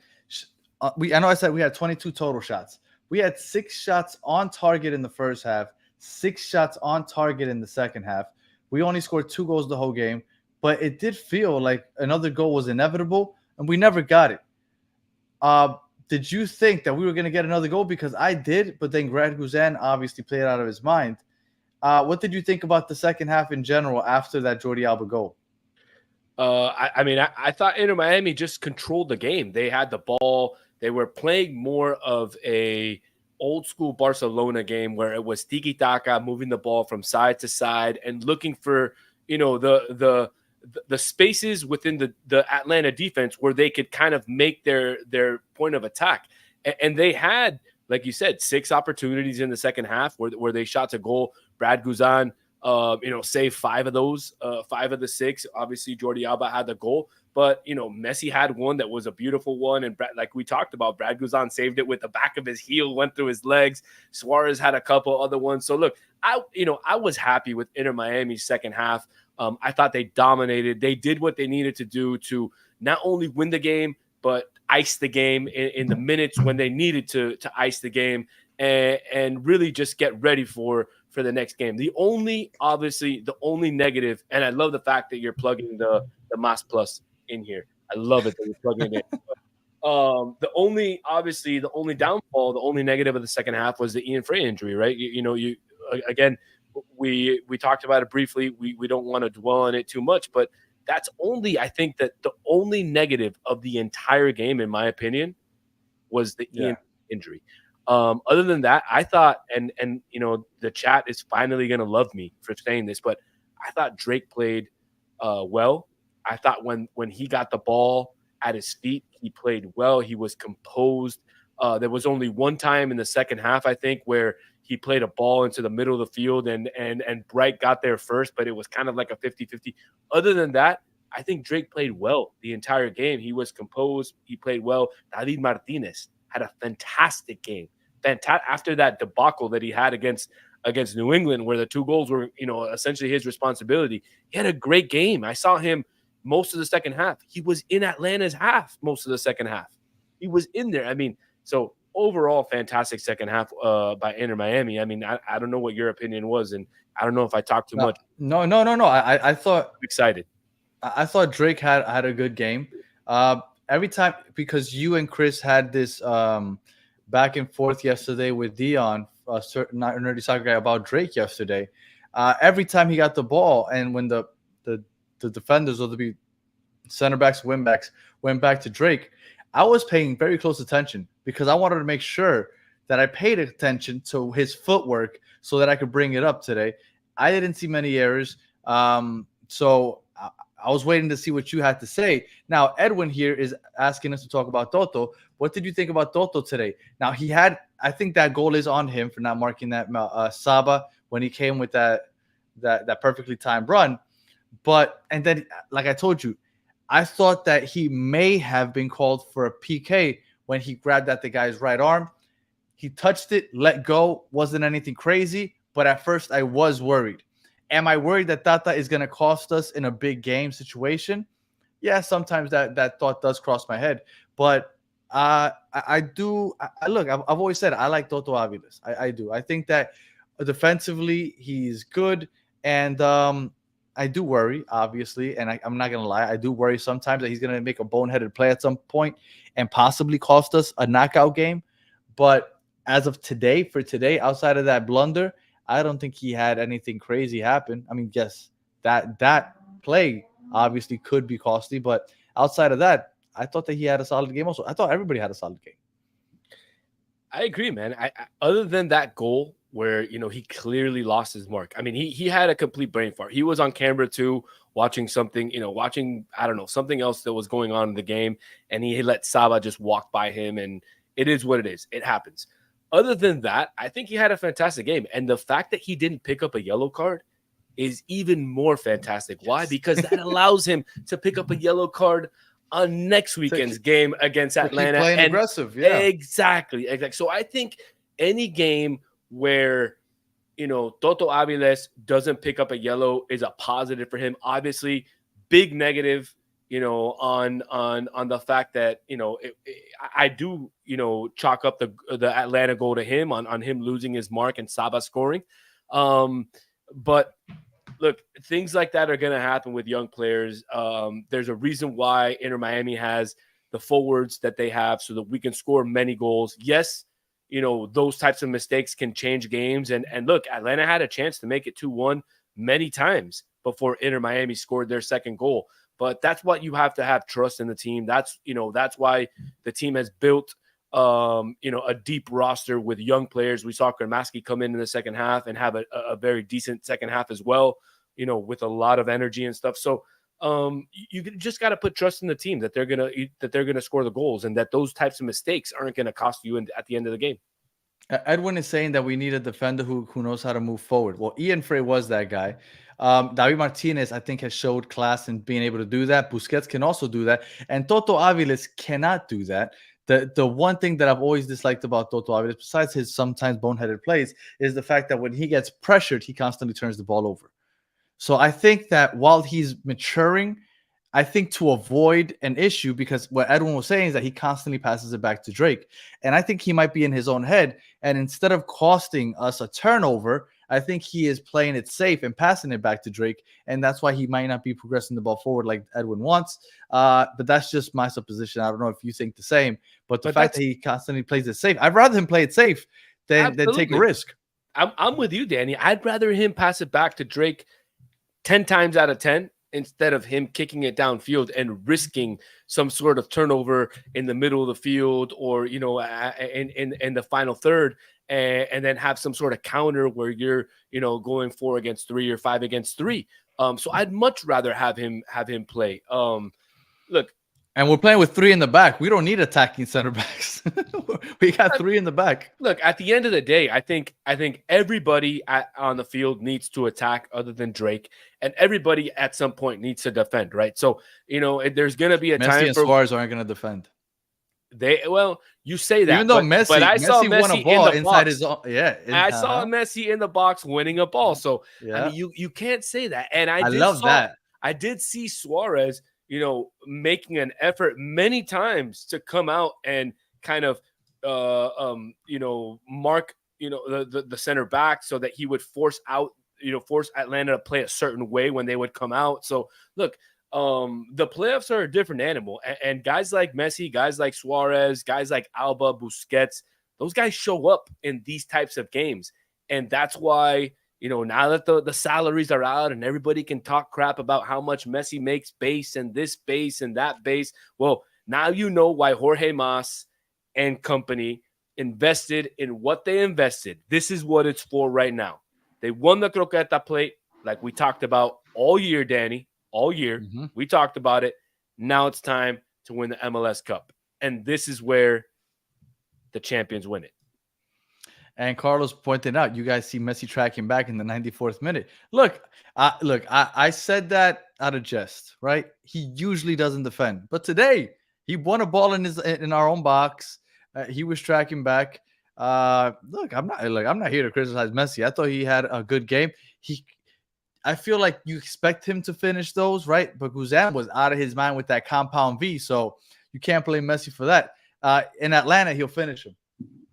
I know I said we had 22 total shots. We had 6 shots on target in the first half, 6 shots on target in the second half. We only scored 2 goals the whole game, but it did feel like another goal was inevitable, and we never got it. Did you think that we were going to get another goal? Because I did, but then Greg Guzan obviously played out of his mind. What did you think about the second half in general after that Jordi Alba goal? I thought Inter Miami just controlled the game. They had the ball. They were playing more of a old school Barcelona game where it was tiki taka, moving the ball from side to side and looking for, the spaces within the Atlanta defense where they could kind of make their point of attack. And they had, like you said, 6 opportunities in the second half where they shot to goal. Brad Guzan, saved 5 of those, 5 of the 6. Obviously, Jordi Alba had the goal, but Messi had one that was a beautiful one, and like we talked about, Brad Guzan saved it with the back of his heel, went through his legs. Suarez had a couple other ones. So look, I was happy with Inter Miami's second half. I thought they dominated. They did what they needed to do to not only win the game, but ice the game in the minutes when they needed to ice the game and really just get ready for the next game. The only negative, and I love the fact that you're plugging the Mas Plus in here. I love it that you're plugging it in. The only downfall, the only negative of the second half was the Ian Frey injury, right? Again, we talked about it briefly. We don't want to dwell on it too much, but that's I think that the only negative of the entire game, in my opinion, was the Ian injury. Other than that, I thought, and the chat is finally going to love me for saying this, but I thought Drake played well. I thought when he got the ball at his feet, he played well. He was composed. There was only one time in the second half, I think, where he played a ball into the middle of the field and Bright got there first, but it was kind of like a 50-50. Other than that, I think Drake played well the entire game. He was composed. He played well. David Martinez had a fantastic game. After that debacle that he had against New England, where the 2 goals were, essentially his responsibility, he had a great game. I saw him most of the second half. He was in Atlanta's half most of the second half. He was in there. So overall, fantastic second half by Inter Miami. I don't know what your opinion was, and I don't know if I talked too much. No. I thought I'm excited. I thought Drake had a good game. Every time, because you and Chris had this back and forth yesterday with Dion, not nerdy soccer guy, about Drake yesterday. Every time he got the ball, and when the defenders or the center backs, wing backs went back to Drake, I was paying very close attention because I wanted to make sure that I paid attention to his footwork so that I could bring it up today. I didn't see many errors, so I was waiting to see what you had to say. Now, Edwin here is asking us to talk about Toto. What did you think about Toto today? Now, I think that goal is on him for not marking that Saba when he came with that perfectly timed run. And then, like I told you, I thought that he may have been called for a PK when he grabbed at the guy's right arm. He touched it, let go, wasn't anything crazy. But at first, I was worried. Am I worried that Tata is going to cost us in a big game situation? Yeah, sometimes that thought does cross my head. But I do. Look, I've always said I like Toto Aviles. I do. I think that defensively he's good. And I do worry, obviously. And I'm not going to lie. I do worry sometimes that he's going to make a boneheaded play at some point and possibly cost us a knockout game. But as of today, outside of that blunder, I don't think he had anything crazy happen. Yes, that play obviously could be costly, but outside of that, I thought that he had a solid game also. I thought everybody had a solid game. I agree, man. I other than that goal where, he clearly lost his mark. He had a complete brain fart. He was on camera too, watching something, I don't know, something else that was going on in the game, and he let Saba just walk by him, and it is what it is. It happens. Other than that, I think he had a fantastic game. And the fact that he didn't pick up a yellow card is even more fantastic. Why? Because that allows him to pick up a yellow card on next weekend's game against Atlanta. Keep playing aggressive, yeah. Exactly. So I think any game where, Toto Aviles doesn't pick up a yellow is a positive for him. Obviously, big negative on the fact that, I do, chalk up the Atlanta goal to him on him losing his mark and Saba scoring. But look, things like that are going to happen with young players. There's a reason why Inter Miami has the forwards that they have so that we can score many goals. Yes, those types of mistakes can change games. And look, Atlanta had a chance to make it 2-1 many times before Inter Miami scored their second goal. But that's what you have to have trust in the team. That's why the team has built, a deep roster with young players. We saw Kramaski come in the second half and have a very decent second half as well, with a lot of energy and stuff. So you just got to put trust in the team that they're gonna score the goals, and that those types of mistakes aren't going to cost you at the end of the game. Edwin is saying that we need a defender who knows how to move forward. Well, Ian Frey was that guy. David Martinez, I think, has showed class in being able to do that. Busquets can also do that. And Toto Aviles cannot do that. The one thing that I've always disliked about Toto Aviles, besides his sometimes boneheaded plays, is the fact that when he gets pressured, he constantly turns the ball over. So I think that while he's maturing, I think to avoid an issue, because what Edwin was saying is that he constantly passes it back to Drake. And I think he might be in his own head. And instead of costing us a turnover, I think he is playing it safe and passing it back to Drake. And that's why he might not be progressing the ball forward like Edwin wants. But that's just my supposition. I don't know if you think the same. But the fact that he constantly plays it safe, I'd rather him play it safe than take a risk. I'm with you, Danny. I'd rather him pass it back to Drake 10 times out of 10 instead of him kicking it downfield and risking some sort of turnover in the middle of the field or, in the final third, and then have some sort of counter where you're, going 4 against 3 or 5 against 3. So I'd much rather have him play. Look, and we're playing with 3 in the back. We don't need attacking center backs. We got 3 in the back. Look, at the end of the day, I think everybody on the field needs to attack other than Drake, and everybody at some point needs to defend, right? So, there's going to be a Messi time and for Suarez aren't going to defend. You say that, even though I saw Messi won a ball in the inside box. his own, I saw Messi in the box winning a ball. So yeah. I mean, you can't say that. And I love that. I did see Suarez, making an effort many times to come out and kind of, mark, the center back so that he would force Atlanta to play a certain way when they would come out. So look, the playoffs are a different animal, and guys like Messi, guys like Suarez, guys like Alba, Busquets, those guys show up in these types of games. And that's why, now that the salaries are out and everybody can talk crap about how much Messi makes base and this base and that base. Well, now you know why Jorge Mas and company invested in what they invested. This is what it's for right now. They won the Croqueta plate, like we talked about all year, Danny. All year. Mm-hmm. We talked about it. Now it's time to win the MLS Cup. And this is where the champions win it. And Carlos pointed out, you guys see Messi tracking back in the 94th minute. Look, I said that out of jest, right? He usually doesn't defend. But today, he won a ball in our own box. He was tracking back. Look, I'm not here to criticize Messi. I thought he had a good game. I feel like you expect him to finish those, right? But Guzan was out of his mind with that compound V, so you can't blame Messi for that. In Atlanta, he'll finish him.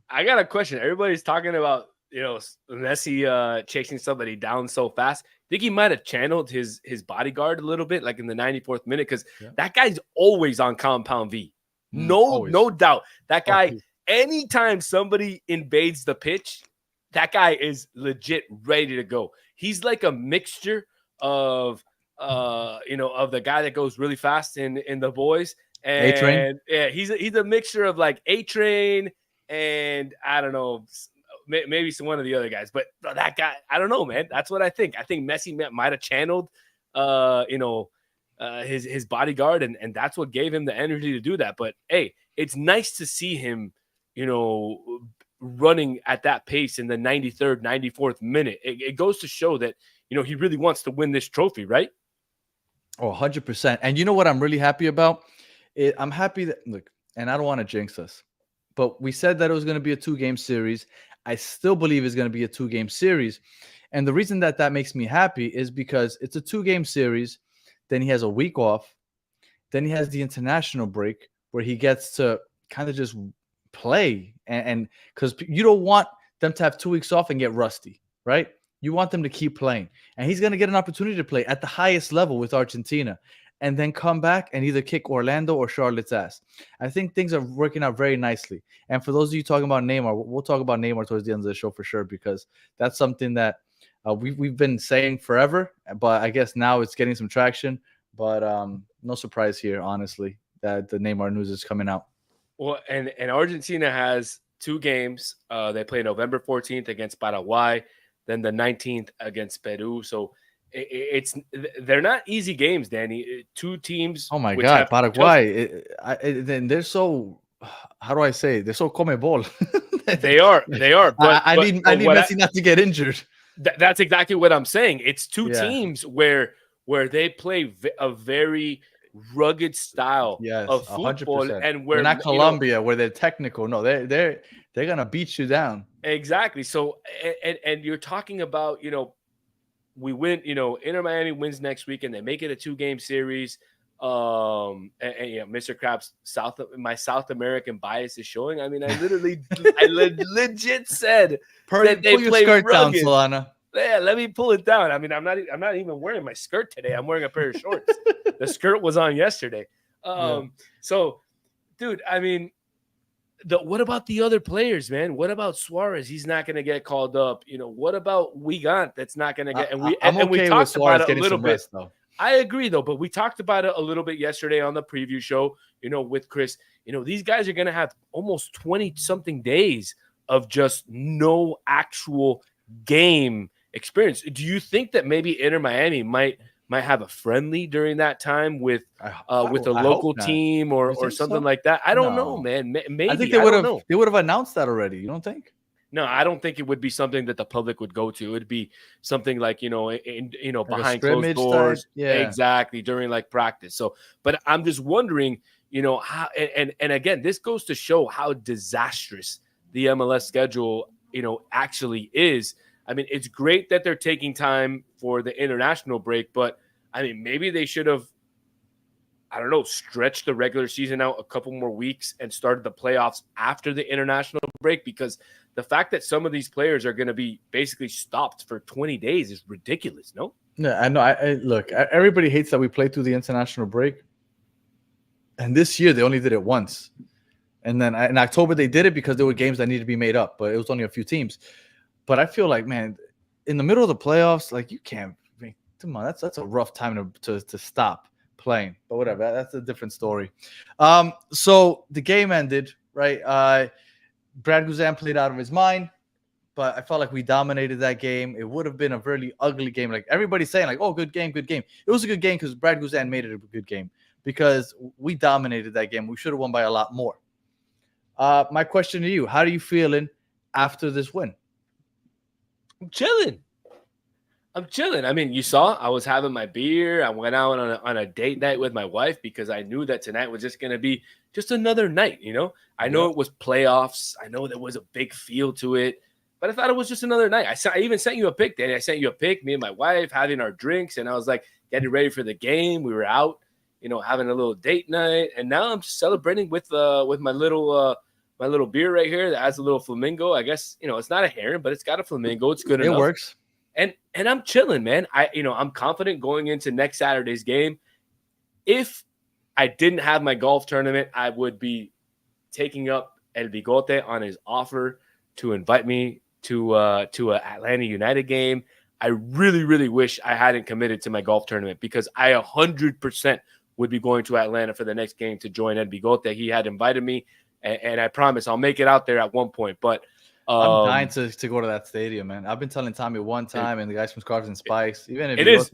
I got a question. Everybody's talking about, Messi chasing somebody down so fast. I think he might have channeled his bodyguard a little bit, like in the 94th minute, because that guy's always on compound V. No doubt. That guy, anytime somebody invades the pitch, that guy is legit ready to go. He's like a mixture of, of the guy that goes really fast in the boys. And A-Train? Yeah, he's a mixture of like A-Train and I don't know, maybe one of the other guys. But that guy, I don't know, man. That's what I think. I think Messi might have channeled, his bodyguard, and that's what gave him the energy to do that. But hey, it's nice to see him, running at that pace in the 93rd, 94th minute. It goes to show that, he really wants to win this trophy, right? Oh, 100%. And you know what I'm really happy about? I'm happy that, look, and I don't want to jinx us, but we said that it was going to be a 2-game series. I still believe it's going to be a 2-game series. And the reason that makes me happy is because it's a 2-game series. Then he has a week off. Then he has the international break where he gets to kind of just play, and because you don't want them to have 2 weeks off and get rusty, right? You want them to keep playing, and he's going to get an opportunity to play at the highest level with Argentina, and then come back and either kick Orlando or Charlotte's ass. I think things are working out very nicely. And for those of you talking about Neymar, we'll talk about Neymar towards the end of the show for sure, because that's something that we've been saying forever, but I guess now it's getting some traction. But no surprise here, honestly, that the Neymar news is coming out. Well, and Argentina has 2 games. They play November 14th against Paraguay, then the 19th against Peru. So they're not easy games, Danny. 2 teams. Oh my God, Paraguay! Then they're so. How do I say? They're so come ball. They are. But I need Messi not to get injured. That's exactly what I'm saying. It's 2 teams where they play a very rugged style of football, 100%. And where they're not Colombia, where they're technical. No, they're gonna beat you down. Exactly. So and you're talking about, we win. Inter Miami wins next week, and they make it a 2-game series. And Mr. Krabs, my South American bias is showing. I mean, I legit said that they play rugged. Down, Solana. Yeah, let me pull it down. I mean, I'm not even wearing my skirt today. I'm wearing a pair of shorts. The skirt was on yesterday. So, dude, I mean, what about the other players, man? What about Suarez? He's not going to get called up. What about Wigant? That's not going to get. And we talked about it a little bit. Though. I agree, though, but we talked about it a little bit yesterday on the preview show. With Chris. These guys are going to have almost 20-something days of just no actual game experience. Do you think that maybe Inter Miami might have a friendly during that time with a local team or something like that? I don't know, man. Maybe I think they would have announced that already. You don't think? No, I don't think it would be something that the public would go to. It'd be something like behind closed doors, exactly, during like practice. So, but I'm just wondering, how and again, this goes to show how disastrous the MLS schedule, actually is. I mean, it's great that they're taking time for the international break, but I mean, maybe they should have, I don't know, stretched the regular season out a couple more weeks and started the playoffs after the international break, because the fact that some of these players are going to be basically stopped for 20 days is ridiculous, no? Yeah, I know. Look, everybody hates that we play through the international break. And this year, they only did it once. And then in October, they did it because there were games that needed to be made up, but it was only a few teams. But I feel like, man, in the middle of the playoffs, like you can't. I mean, come on, that's a rough time to stop playing. But whatever, that's a different story. So the game ended, right? Brad Guzan played out of his mind, but I felt like we dominated that game. It would have been a really ugly game. Like everybody's saying, like, "Oh, good game, good game." It was a good game because Brad Guzan made it a good game because we dominated that game. We should have won by a lot more. My question to you: how are you feeling after this win? I'm chilling. I mean, you saw I was having my beer. I went out on a date night with my wife because I knew that tonight was just going to be just another night, I know it was playoffs. I know there was a big feel to it, but I thought it was just another night. I even sent you a pic, Danny. I sent you a pic, me and my wife having our drinks, and I was like getting ready for the game. We were out, having a little date night, and now I'm just celebrating with my little beer right here that has a little flamingo. I guess, it's not a heron, but it's got a flamingo. It's good enough. It works. And I'm chilling, man. I'm confident going into next Saturday's game. If I didn't have my golf tournament, I would be taking up El Bigote on his offer to invite me to an Atlanta United game. I really, really wish I hadn't committed to my golf tournament because I 100% would be going to Atlanta for the next game to join El Bigote. He had invited me. And I promise I'll make it out there at one point. But I'm dying to go to that stadium, man. I've been telling Tommy one time, and the guys from Scarves and Spikes, even if it's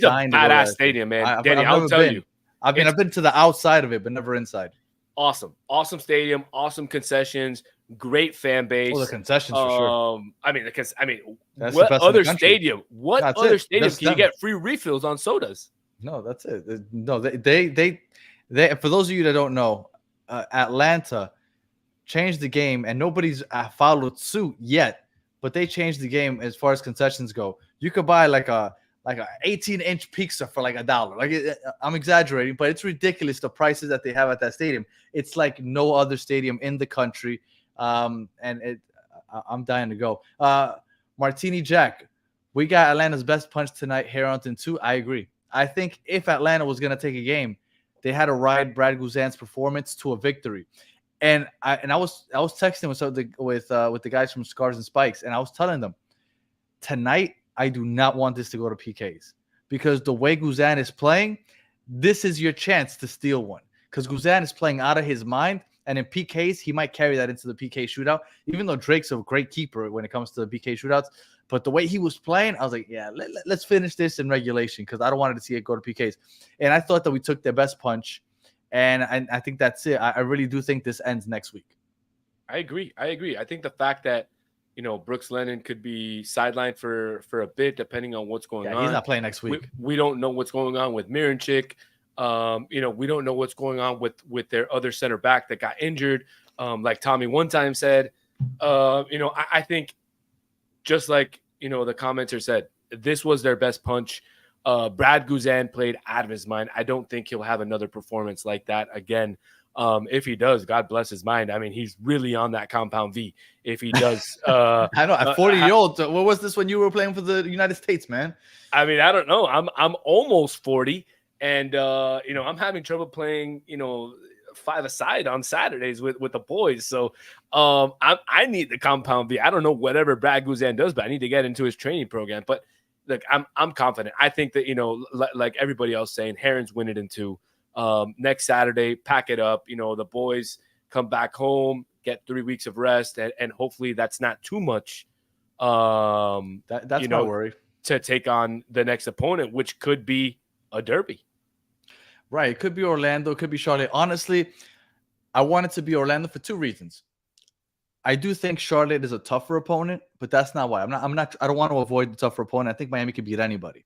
dying a badass stadium, man. Danny, I'll tell you. I've been to the outside of it, but never inside. Awesome stadium, awesome concessions, great fan base. Oh, the concessions for sure. That's what other stadium? What other stadium can you get free refills on sodas? No, that's it. No, they for those of you that don't know. Atlanta changed the game, and nobody's followed suit yet. But they changed the game as far as concessions go. You could buy like a like an 18-inch pizza for like $1. Like I'm exaggerating, but it's ridiculous the prices that they have at that stadium. It's like no other stadium in the country, and I'm dying to go. Martini Jack, we got Atlanta's best punch tonight. Harrington too. I agree. I think if Atlanta was gonna take a game, they had to ride Brad Guzan's performance to a victory. And I was texting with the guys from Scars and Spikes, and I was telling them tonight I do not want this to go to PKs because the way Guzan is playing, this is your chance to steal one because Guzan is playing out of his mind, and in PKs he might carry that into the PK shootout. Even though Drake's a great keeper when it comes to the PK shootouts, but the way he was playing, I was like, yeah, let's finish this in regulation because I don't want to see it go to PKs. And I thought that we took their best punch. And I think that's it. I really do think this ends next week. I agree. I think the fact that, Brooks Lennon could be sidelined for a bit, depending on what's going on. He's not playing next week. We don't know what's going on with Miranchik. We don't know what's going on with their other center back that got injured. Like Tommy one time said, I think just like, the commenter said, this was their best punch. Brad Guzan played out of his mind. I don't think he'll have another performance like that again. If he does, God bless his mind. I mean, he's really on that compound V. If he does, I know at 40-year-old. What was this when you were playing for the United States, man? I mean, I don't know. I'm almost 40, and I'm having trouble playing. 5-a-side on Saturdays with the boys. So I need the compound V. I don't know whatever Brad Guzan does, but I need to get into his training program. But look, I'm confident. I think that, like everybody else saying, Herons win it in 2. Next Saturday, pack it up. The boys come back home, get 3 weeks of rest, and hopefully that's not too much. That's my worry. To take on the next opponent, which could be a derby. Right. It could be Orlando. It could be Charlotte. Honestly, I want it to be Orlando for 2 reasons. I do think Charlotte is a tougher opponent, but that's not why. I don't want to avoid the tougher opponent. I think Miami could beat anybody.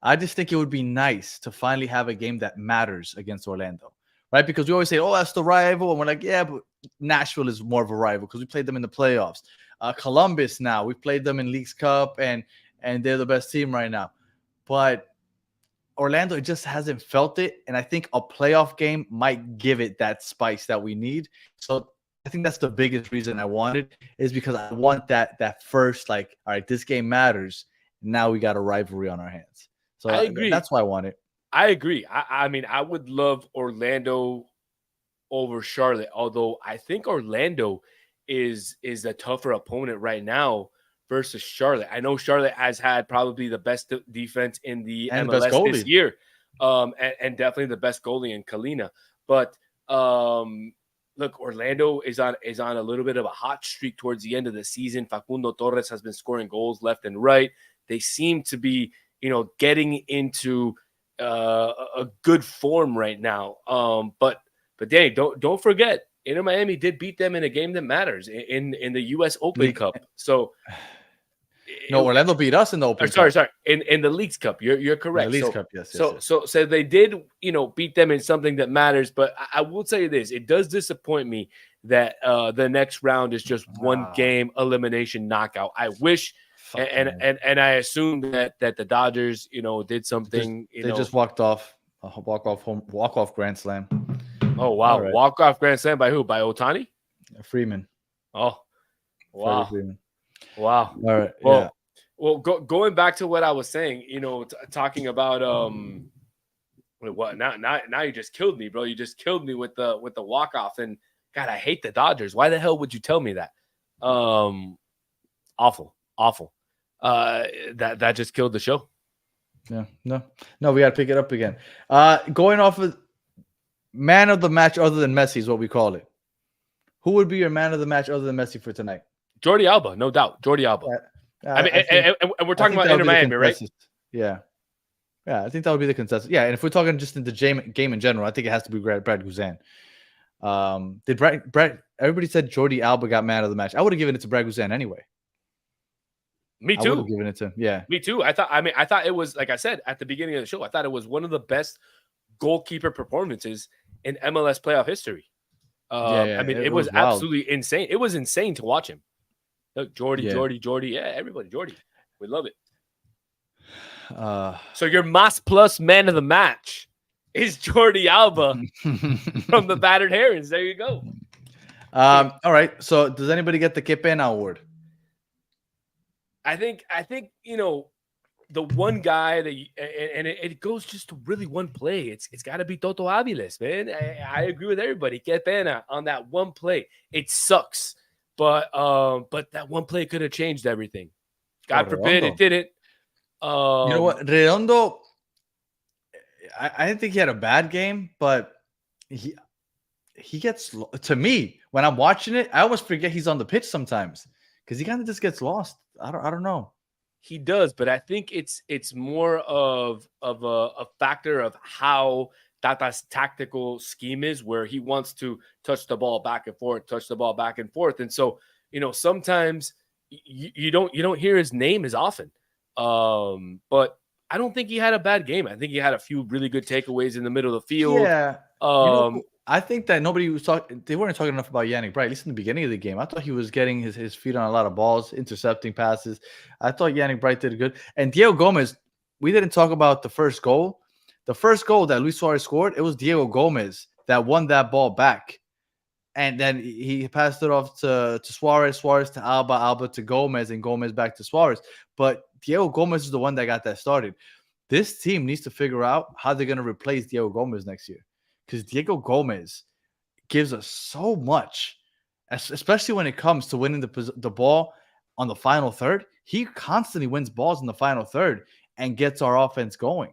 I just think it would be nice to finally have a game that matters against Orlando, right? Because we always say, oh, that's the rival. And we're like, yeah, but Nashville is more of a rival because we played them in the playoffs. Columbus now, we played them in Leagues Cup, and they're the best team right now. But Orlando just hasn't felt it, and I think a playoff game might give it that spice that we need. So I think that's the biggest reason I want it, is because I want that first, like, all right, this game matters. Now we got a rivalry on our hands. So I agree. That's why I want it. I agree. I mean, I would love Orlando over Charlotte, although I think Orlando is a tougher opponent right now versus Charlotte. I know Charlotte has had probably the best defense in the MLS this year, and definitely the best goalie in Kalina. But look, Orlando is on a little bit of a hot streak towards the end of the season. Facundo Torres has been scoring goals left and right. They seem to be, getting into a good form right now. But Danny, don't forget, Inter Miami did beat them in a game that matters in the U.S. Open Cup. So no, Orlando beat us in the Open Cup. Sorry, in the Leagues Cup. You're correct. The Leagues Cup, yes. So they did, beat them in something that matters. But I will tell you this: it does disappoint me that the next round is just one game elimination knockout. I wish. And I assume that the Dodgers, did something. They just walked off walk off grand slam. Oh wow, right. Walk off grand slam by who? By Ohtani? Freeman. Oh, wow. Freeman. Wow. All right. Well, going back to what I was saying, talking about what now you just killed me, bro. You just killed me with the walk off, and God, I hate the Dodgers. Why the hell would you tell me that? Awful. That just killed the show. Yeah, no, we got to pick it up again. Going off of man of the match other than Messi is what we call it. Who would be your man of the match other than Messi for tonight? Jordi Alba, no doubt. Jordi Alba. And we're talking about Inter Miami, right? Yeah, I think that would be the consensus. Yeah, and if we're talking just in the game in general, I think it has to be Brad Guzan. Did Brad? Everybody said Jordi Alba got man of the match. I would have given it to Brad Guzan anyway. Me too. I would have given it to him. Yeah. Me too. I thought it was, like I said at the beginning of the show, I thought it was one of the best goalkeeper performances in MLS playoff history. I mean, it was absolutely insane. It was insane to watch him. Look, Jordi. Yeah, everybody, Jordi. We love it. So your Mas Plus man of the match is Jordi Alba from the Battered Herons. There you go. All right. So does anybody get the Que Pena award? I think the one guy that it goes just to really one play. It's got to be Toto Aviles, man. I agree with everybody. Que Pena on that one play. It sucks, but that one play could have changed everything. God forbid it didn't. You know what, Redondo? I didn't think he had a bad game, but he gets, to me, when I'm watching it, I almost forget he's on the pitch sometimes because he kind of just gets lost. I don't know. He does, but I think it's more of a factor of how Tata's tactical scheme is, where he wants to touch the ball back and forth, and so sometimes you don't hear his name as often. But I don't think he had a bad game. I think he had a few really good takeaways in the middle of the field. Yeah. I think that nobody was talking. They weren't talking enough about Yannick Bright, at least in the beginning of the game. I thought he was getting his feet on a lot of balls, intercepting passes. I thought Yannick Bright did good. And Diego Gomez, we didn't talk about the first goal. The first goal that Luis Suarez scored, it was Diego Gomez that won that ball back. And then he passed it off to Suarez, Suarez to Alba, Alba to Gomez, and Gomez back to Suarez. But Diego Gomez is the one that got that started. This team needs to figure out how they're going to replace Diego Gomez next year. Because Diego Gomez gives us so much, especially when it comes to winning the ball on the final third. He constantly wins balls in the final third and gets our offense going.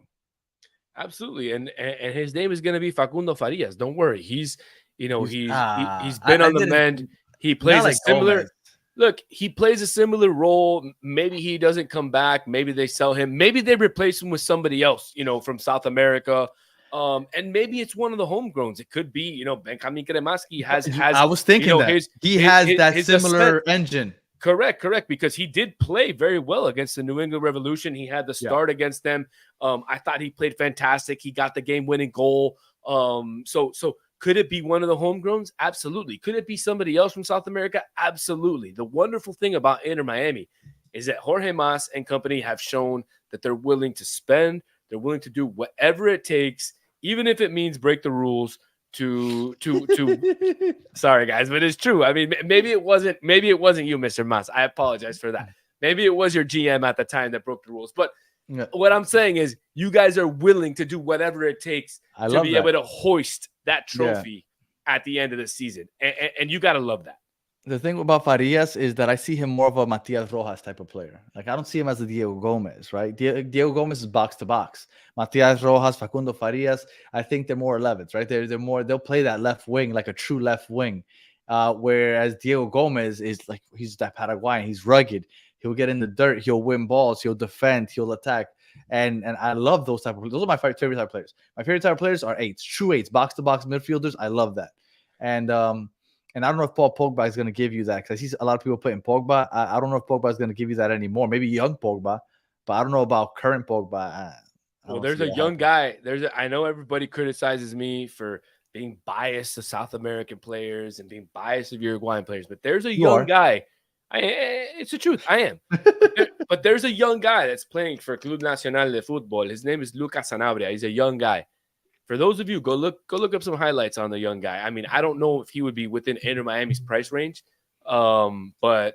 Absolutely, and his name is going to be Facundo Farias. Don't worry, he's been on the mend. He plays a similar. Gomez. Look, he plays a similar role. Maybe he doesn't come back. Maybe they sell him. Maybe they replace him with somebody else, from South America. And maybe it's one of the homegrowns. It could be, Benjamin Cremaschi has. I was thinking that he has that similar engine. Correct. Because he did play very well against the New England Revolution. He had the start against them. I thought he played fantastic. He got the game-winning goal. So could it be one of the homegrowns? Absolutely. Could it be somebody else from South America? Absolutely. The wonderful thing about Inter Miami is that Jorge Mas and company have shown that they're willing to spend. They're willing to do whatever it takes, even if it means break the rules to sorry guys, but it's true. I mean, maybe it wasn't you, Mr. Mas. I apologize for that. Maybe it was your GM at the time that broke the rules. But what I'm saying is you guys are willing to do whatever it takes to be able to hoist that trophy at the end of the season. And you got to love that. The thing about Farias is that I see him more of a Matias Rojas type of player. Like, I don't see him as a Diego Gomez, right? Diego Gomez is box to box. Matias Rojas, Facundo Farias, I think they're more 11s, right? They'll play that left wing like a true left wing. Whereas Diego Gomez is like, he's that Paraguayan. He's rugged. He'll get in the dirt. He'll win balls. He'll defend. He'll attack. And I love those type of players. Those are my favorite type of players. My favorite type of players are 8s, true 8s, box to box midfielders. I love that. And I don't know if Paul Pogba is going to give you that, because I see a lot of people putting Pogba. I don't know if Pogba is going to give you that anymore. Maybe young Pogba, but I don't know about current Pogba. Well, there's a young guy. I know everybody criticizes me for being biased to South American players and being biased of Uruguayan players, but there's a young guy. It's the truth. I am. But there's a young guy that's playing for Club Nacional de Football. His name is Lucas Sanabria. He's a young guy. For those of you, go look up some highlights on the young guy. I mean, I don't know if he would be within Inter Miami's price range, but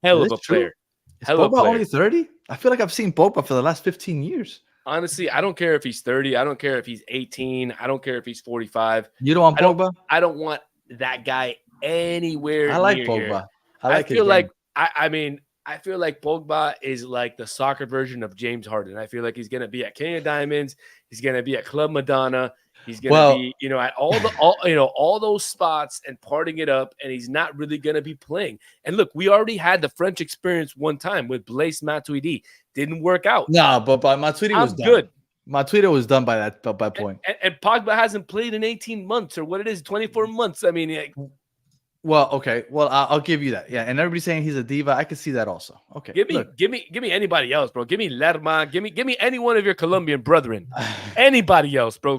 hell of a player. Is Pogba only 30? I feel like I've seen Pogba for the last 15 years. Honestly, I don't care if he's 30. I don't care if he's 18. I don't care if he's 45. You don't want Pogba? I don't want that guy anywhere. I like near Pogba. Here. I feel like I feel like Pogba is like the soccer version of James Harden. I feel like he's going to be at King of Diamonds. He's going to be at Club Madonna. He's going to be, at all those spots and partying it up. And he's not really going to be playing. And look, we already had the French experience one time with Blaise Matuidi. Didn't work out. No, but Matuidi was done. Good. Matuidi was done by that point. And Pogba hasn't played in 18 months or what it is, 24 months. I mean, well, okay. Well, I'll give you that. Yeah, and everybody's saying he's a diva. I can see that also. Okay. Give me anybody else, bro. Give me Lerma. Give me any one of your Colombian brethren. Anybody else, bro.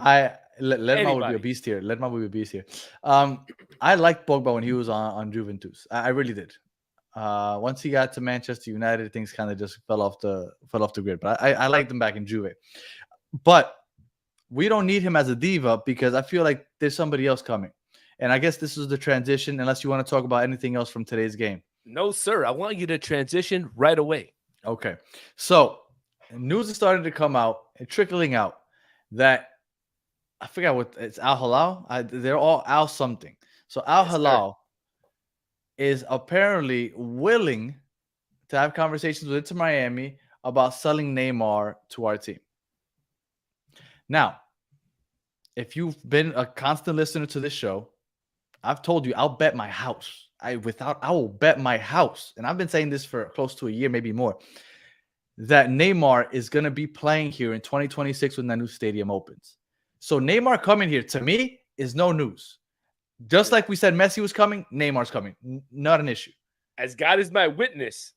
Lerma would be a beast here. Lerma would be a beast here. I liked Pogba when he was on Juventus. I really did. Once he got to Manchester United, things kind of just fell off the grid. But I liked him back in Juve. But we don't need him as a diva because I feel like there's somebody else coming. And I guess this is the transition, unless you want to talk about anything else from today's game. No, sir. I want you to transition right away. Okay. So news is starting to come out and trickling out that I forgot what it's Al Hilal. They're all Al something. So Al Hilal is apparently willing to have conversations with Inter Miami about selling Neymar to our team. Now, if you've been a constant listener to this show, I've told you I'll bet my house. I will bet my house, and I've been saying this for close to a year, maybe more, that Neymar is going to be playing here in 2026 when that new stadium opens. So Neymar coming here, to me, is no news. Just like we said Messi was coming, Neymar's coming. Not an issue. As God is my witness,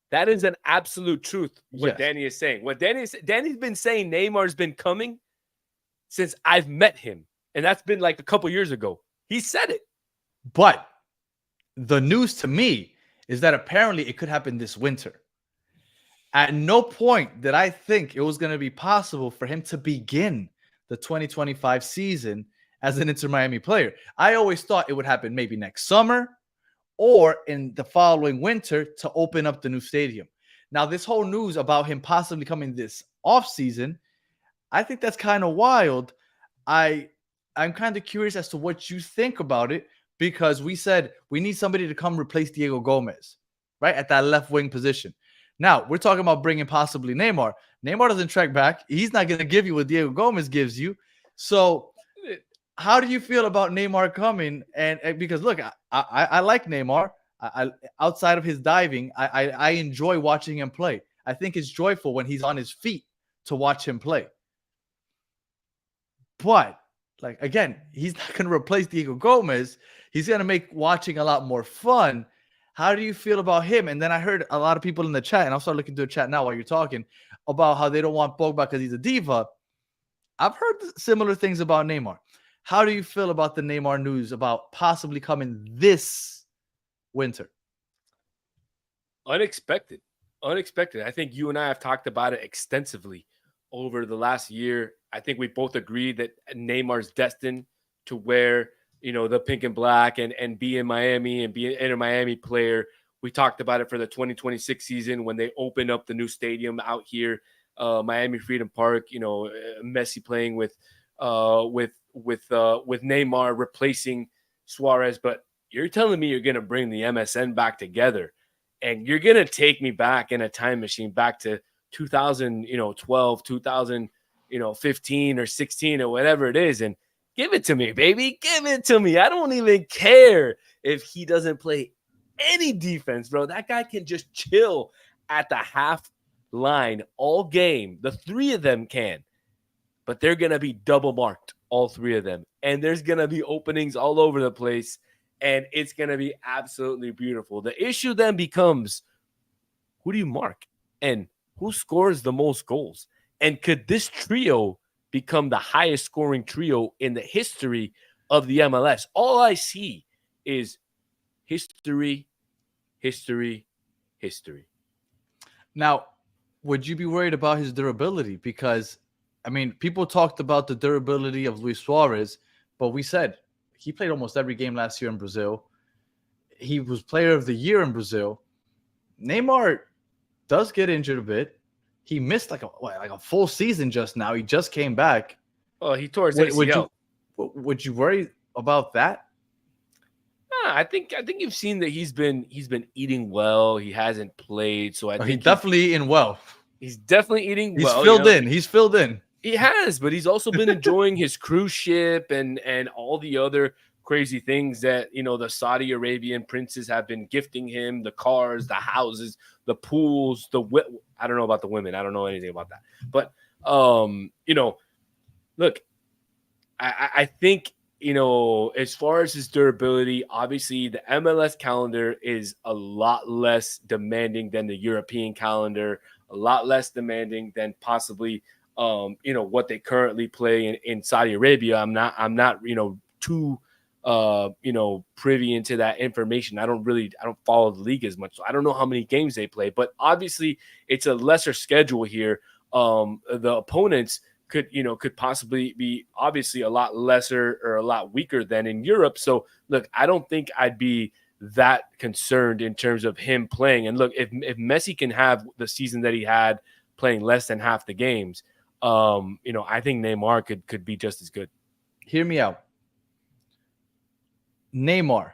that is an absolute truth, what Danny is saying. What Danny's been saying Neymar's been coming since I've met him. And that's been like a couple years ago. He said it. But the news to me is that apparently it could happen this winter. At no point did I think it was going to be possible for him to begin the 2025 season as an Inter Miami player. I always thought it would happen maybe next summer or in the following winter to open up the new stadium. Now, this whole news about him possibly coming this offseason, I think that's kind of wild. I'm kind of curious as to what you think about it, because we said we need somebody to come replace Diego Gomez, right, at that left wing position. Now, we're talking about bringing possibly Neymar. Neymar doesn't track back. He's not going to give you what Diego Gomez gives you. So how do you feel about Neymar coming? And because, look, I like Neymar. I outside of his diving, I enjoy watching him play. I think it's joyful when he's on his feet to watch him play. But, like, again, he's not going to replace Diego Gomez. He's going to make watching a lot more fun. How do you feel about him? And then I heard a lot of people in the chat, and I'll start looking through the chat now while you're talking, about how they don't want Pogba because he's a diva. I've heard similar things about Neymar. How do you feel about the Neymar news about possibly coming this winter? Unexpected. I think you and I have talked about it extensively over the last year. I think we both agree that Neymar's destined to wear, the pink and black and be in Miami and be an Inter Miami player. We talked about it for the 2026 season when they opened up the new stadium out here, Miami Freedom Park. Messi playing with Neymar replacing Suarez. But you're telling me you're going to bring the MSN back together, and you're going to take me back in a time machine back to 2012, 2015 or 16 or whatever it is, and give it to me, baby. Give it to me. I don't even care if he doesn't play any defense, bro. That guy can just chill at the half line all game. The three of them can, but they're going to be double marked, all three of them. And there's going to be openings all over the place, and it's going to be absolutely beautiful. The issue then becomes, who do you mark? And who scores the most goals? And could this trio become the highest scoring trio in the history of the MLS? All I see is history. Now, would you be worried about his durability? Because, people talked about the durability of Luis Suarez, but we said he played almost every game last year in Brazil. He was player of the year in Brazil. Neymar does get injured a bit. He missed like a full season just now. He just came back. Oh, he tore his ACL. Would you worry about that? I think you've seen that he's been eating well. He hasn't played, so I think he's definitely eating well. He's definitely eating well. He's filled in. He's filled in. He has, but he's also been enjoying his cruise ship and all the other crazy things that the Saudi Arabian princes have been gifting him: the cars, the houses, the pools, I don't know about the women. I don't know anything about that. But look, I think as far as his durability, obviously the MLS calendar is a lot less demanding than the European calendar, a lot less demanding than possibly what they currently play in Saudi Arabia. I'm not too privy into that information. I don't follow the league as much, so I don't know how many games they play. But obviously, it's a lesser schedule here. The opponents could possibly be obviously a lot lesser or a lot weaker than in Europe. So look, I don't think I'd be that concerned in terms of him playing. And look, if Messi can have the season that he had playing less than half the games, I think Neymar could be just as good. Hear me out. Neymar,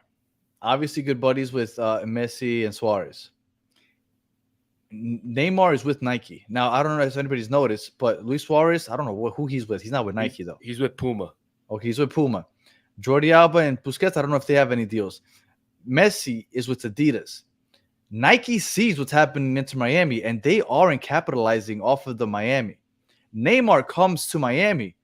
obviously good buddies with Messi and Suarez. Neymar is with Nike. Now, I don't know if anybody's noticed, but Luis Suarez, I don't know who he's with. He's not with Nike, though. He's with Puma. Okay, he's with Puma. Jordi Alba and Busquets, I don't know if they have any deals. Messi is with Adidas. Nike sees what's happening into Miami, and they aren't capitalizing off of the Miami. Neymar comes to Miami.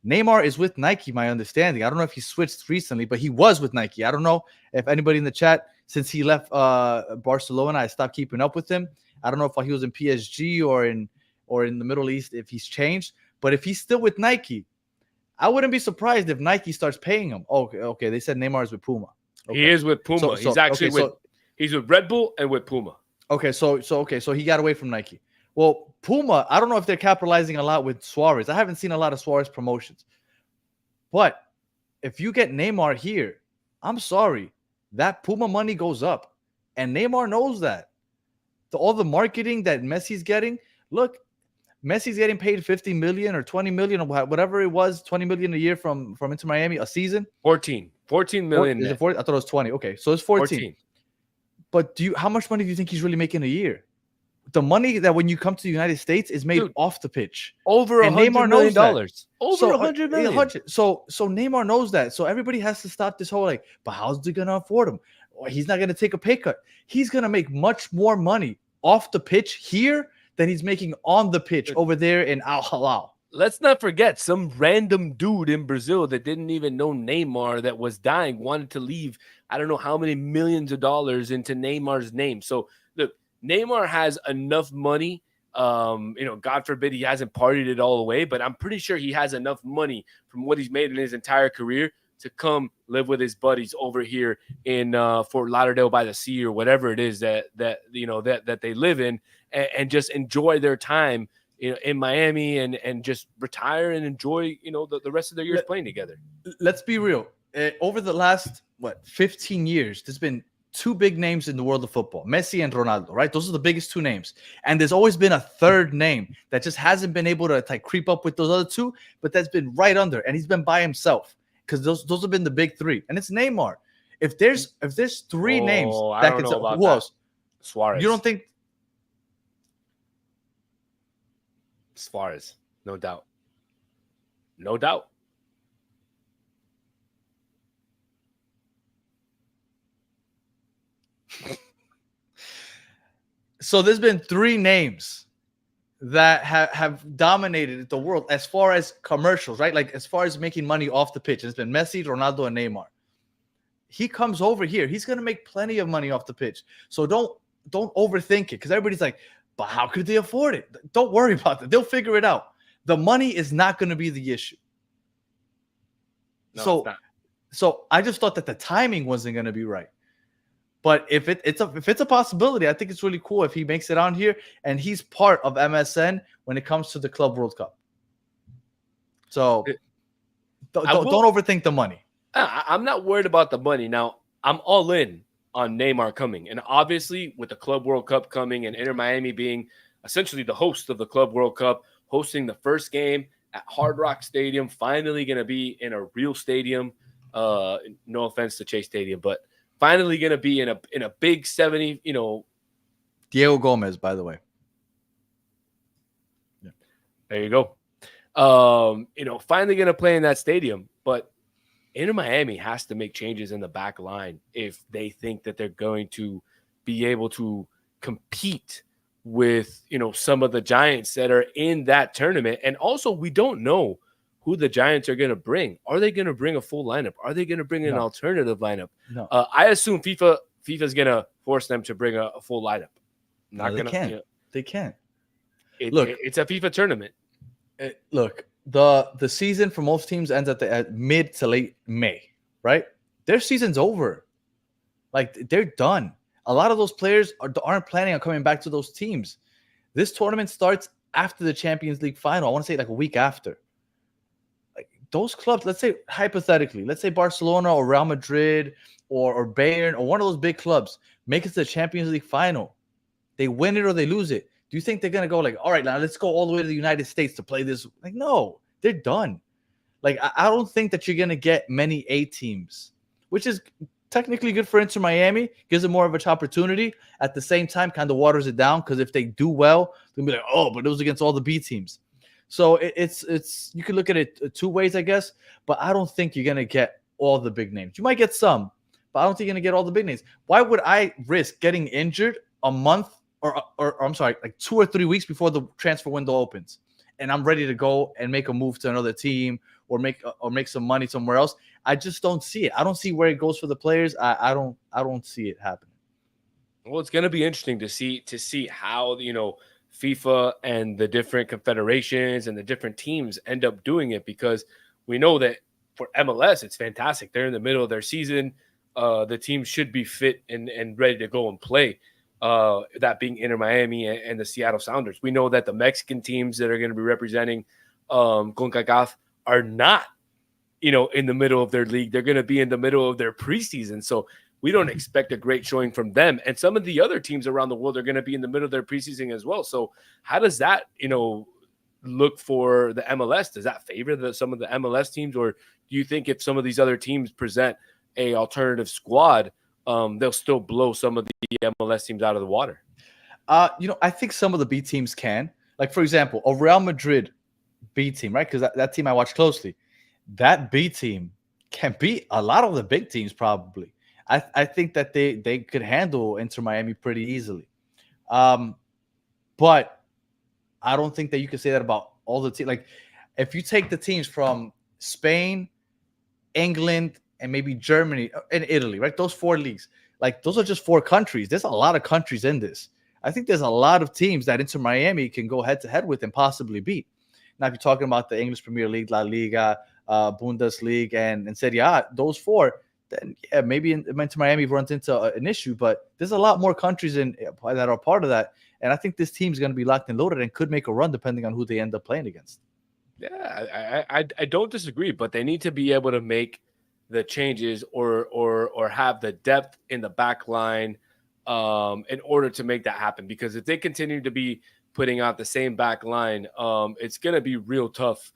Neymar is with Nike, my understanding. I don't know if he switched recently, but he was with Nike. I don't know if anybody in the chat, since he left Barcelona, I stopped keeping up with him. I don't know if he was in PSG or in the Middle East, if he's changed. But if he's still with Nike, I wouldn't be surprised if Nike starts paying him. Okay. They said Neymar is with Puma. Okay. He is with Puma. He's actually he's with Red Bull and with Puma. Okay, so he got away from Nike. Well, Puma, I don't know if they're capitalizing a lot with Suarez. I haven't seen a lot of Suarez promotions. But if you get Neymar here, I'm sorry, that Puma money goes up. And Neymar knows that. All the marketing that Messi's getting, look, Messi's getting paid 50 million or 20 million or whatever it was, 20 million a year from Inter Miami a season. 14 million. Is it 40? I thought it was 20. Okay, so it's 14. But how much money do you think he's really making a year? The money that when you come to the United States is made off the pitch. Over $100 million. Over $100 million. So Neymar knows that. So everybody has to stop this whole but how's he gonna afford him? Or he's not gonna take a pay cut. He's gonna make much more money off the pitch here than he's making on the pitch over there in Al Hilal. Let's not forget some random dude in Brazil that didn't even know Neymar that was dying, wanted to leave I don't know how many millions of dollars into Neymar's name. So look, Neymar has enough money. God forbid he hasn't partied it all away, but I'm pretty sure he has enough money from what he's made in his entire career to come live with his buddies over here in Fort Lauderdale by the Sea or whatever it is that they live in, and just enjoy their time in Miami and just retire and enjoy the rest of their years playing together. Let's be real. Over the last 15 years, there's been two big names in the world of football, Messi and Ronaldo, right? Those are the biggest two names. And there's always been a third name that just hasn't been able to creep up with those other two, but that's been right under, and he's been by himself because those have been the big three. And it's Neymar. If there's three names that could tell, who else? Suarez. You don't think Suarez? No doubt. No doubt. So there's been three names that have dominated the world as far as commercials, right? Like as far as making money off the pitch. It's been Messi, Ronaldo, and Neymar. He comes over here. He's going to make plenty of money off the pitch. So don't overthink it, because everybody's like, but how could they afford it? Don't worry about that. They'll figure it out. The money is not going to be the issue. No, so I just thought that the timing wasn't going to be right. But if it's a possibility, I think it's really cool if he makes it on here and he's part of MSN when it comes to the Club World Cup. So don't overthink the money. I'm not worried about the money. Now, I'm all in on Neymar coming. And obviously, with the Club World Cup coming and Inter Miami being essentially the host of the Club World Cup, hosting the first game at Hard Rock Stadium, finally going to be in a real stadium. No offense to Chase Stadium, but finally going to be in a big 70, Diego Gomez, by the way. Yeah. There you go. Finally going to play in that stadium. But Inter Miami has to make changes in the back line if they think that they're going to be able to compete with, some of the giants that are in that tournament. And also, we don't know who the Giants are going to bring. Are they going to bring a full lineup? Are they going to bring an alternative lineup? No. I assume FIFA's going to force them to bring a full lineup. They can't. It's a FIFA tournament. Look, the season for most teams ends at mid to late May, right? their season's over. Like, they're done. A lot of those players aren't planning on coming back to those teams. This tournament starts after the Champions League final. I want to say like a week after. Like, those clubs, let's say hypothetically, let's say Barcelona or Real Madrid or Bayern or one of those big clubs make it to the Champions League final. They win it or they lose it. Do you think they're going to go like, all right, now let's go all the way to the United States to play this? Like, no, they're done. Like, I don't think that you're going to get many A teams, which is technically good for Inter Miami, gives them more of an opportunity. At the same time, kind of waters it down, because if they do well, they'll be like, oh, but it was against all the B teams. So it's you can look at it two ways, I guess, but I don't think you're going to get all the big names. You might get some, but I don't think you're going to get all the big names. Why would I risk getting injured a month or I'm sorry, like 2 or 3 weeks before the transfer window opens, and I'm ready to go and make a move to another team or make some money somewhere else? I just don't see it. I don't see where it goes for the players. I don't see it happening. Well, it's going to be interesting to see how, FIFA and the different confederations and the different teams end up doing it, because we know that for MLS, it's fantastic. They're in the middle of their season. The team should be fit and ready to go and play. That being Inter Miami and the Seattle Sounders. We know that the Mexican teams that are going to be representing CONCACAF are not, in the middle of their league. They're going to be in the middle of their preseason. So we don't expect a great showing from them. And some of the other teams around the world are going to be in the middle of their preseason as well. So how does that, look for the MLS? Does that favor some of the MLS teams? Or do you think if some of these other teams present a alternative squad, they'll still blow some of the MLS teams out of the water? I think some of the B teams can. Like, for example, a Real Madrid B team, right? Because that team I watch closely. That B team can beat a lot of the big teams probably. I think that they could handle Inter Miami pretty easily. But I don't think that you can say that about all the teams. Like, if you take the teams from Spain, England, and maybe Germany and Italy, right? Those 4 leagues, like, those are just 4 countries. There's a lot of countries in this. I think there's a lot of teams that Inter Miami can go head-to-head with and possibly beat. Now, if you're talking about the English Premier League, La Liga, Bundesliga, and Serie A, those 4, then yeah, maybe Inter Miami runs into an issue. But there's a lot more countries that are part of that. And I think this team's going to be locked and loaded and could make a run depending on who they end up playing against. Yeah, I don't disagree, but they need to be able to make the changes or have the depth in the back line in order to make that happen. Because if they continue to be putting out the same back line, it's going to be real tough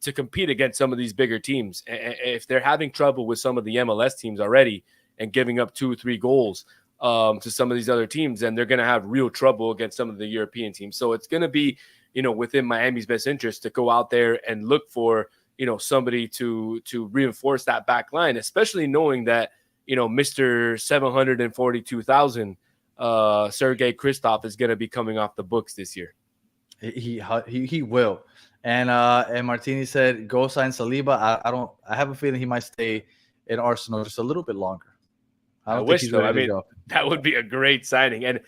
to compete against some of these bigger teams. If they're having trouble with some of the MLS teams already and giving up 2 or 3 goals to some of these other teams, then they're going to have real trouble against some of the European teams. So it's going to be, within Miami's best interest to go out there and look for, somebody to reinforce that back line, especially knowing that, Mr. 742,000 Sergei Kristoff is going to be coming off the books this year. He will. And Martini said, go sign Saliba. I have a feeling he might stay in Arsenal just a little bit longer. I wish so. I mean, that would be a great signing. And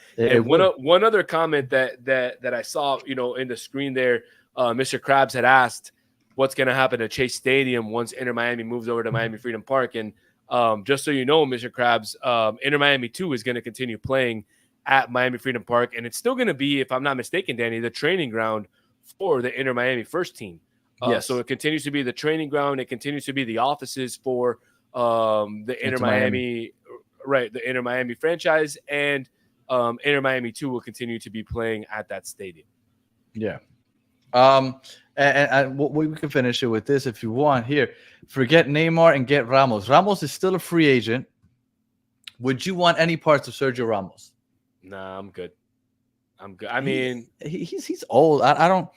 one other comment that I saw, in the screen there, Mr. Krabs had asked what's going to happen to Chase Stadium once Inter Miami moves over to Miami Freedom Park. And just so you know, Mr. Krabs, Inter Miami 2 is going to continue playing at Miami Freedom Park. And it's still going to be, if I'm not mistaken, Danny, the training ground for the Inter Miami first team. Yes. So it continues to be the training ground. It continues to be the offices for the Inter Miami. Right, the Inter Miami franchise, and Inter Miami 2 will continue to be playing at that stadium. Yeah. And we can finish it with this if you want. Here, forget Neymar and get Ramos. Ramos is still a free agent. Would you want any parts of Sergio Ramos? Nah, I'm good. I mean, he's old. I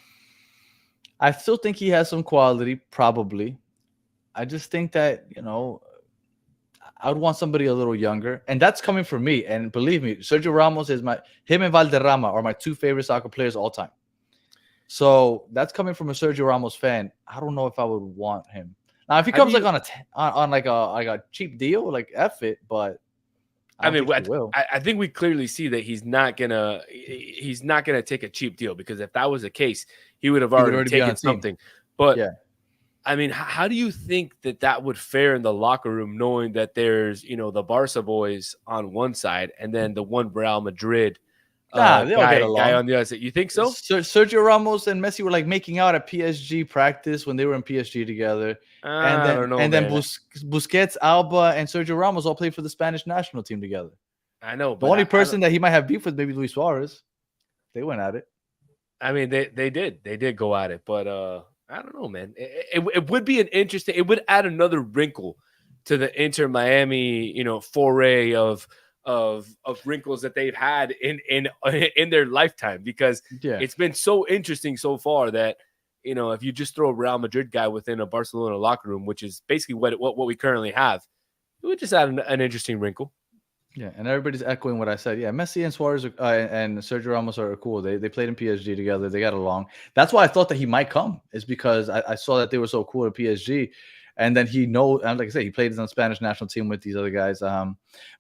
still think he has some quality, probably. I just think that, I would want somebody a little younger, and that's coming from me. And believe me, Sergio Ramos is him and Valderrama are my 2 favorite soccer players all time. So that's coming from a Sergio Ramos fan. I don't know if I would want him. Now, if he comes on a cheap deal, like F it, but I think we clearly see that he's not gonna take a cheap deal, because if that was the case, he would have already taken something. But yeah. I mean, how do you think that would fare in the locker room, knowing that there's the Barca boys on one side and then the one Real Madrid Nah, they all get guy along. on the other side? You think so? Sergio Ramos and Messi were like making out at PSG practice when they were in PSG together. And I don't know, then man. Busquets, Alba, and Sergio Ramos all played for the Spanish national team together. I know, The but only person that he might have beef with maybe Luis Suarez. They went at it. I mean, they did go at it, but I don't know, man. It would be an interesting. It would add another wrinkle to the Inter Miami, foray of wrinkles that they've had in their lifetime, because it's been so interesting so far that if you just throw a Real Madrid guy within a Barcelona locker room, which is basically what we currently have, it would just add an interesting wrinkle. Yeah, and everybody's echoing what I said. Yeah, Messi and Suarez and Sergio Ramos are cool. They played in PSG together. They got along. That's why I thought that he might come, is because I saw that they were so cool at PSG. And then and like I said, he played on the Spanish national team with these other guys.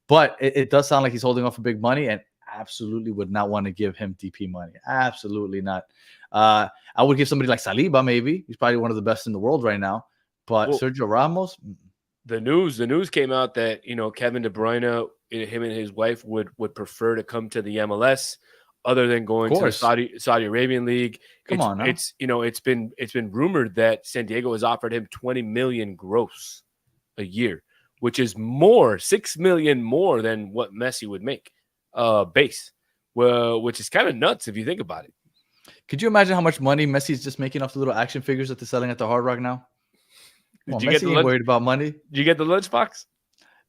But it does sound like he's holding off for big money, and absolutely would not want to give him DP money. Absolutely not. I would give somebody like Saliba, maybe. He's probably one of the best in the world right now. But Sergio Ramos, the news came out that Kevin De Bruyne, him and his wife would prefer to come to the MLS other than going to the Saudi Arabian League. It's been rumored that San Diego has offered him 20 million gross a year, which is 6 million more than what Messi would make base. Well, which is kind of nuts if you think about it. Could you imagine how much money Messi's just making off the little action figures that they're selling at the Hard Rock now? Messi ain't worried about money. Did you get the lunchbox?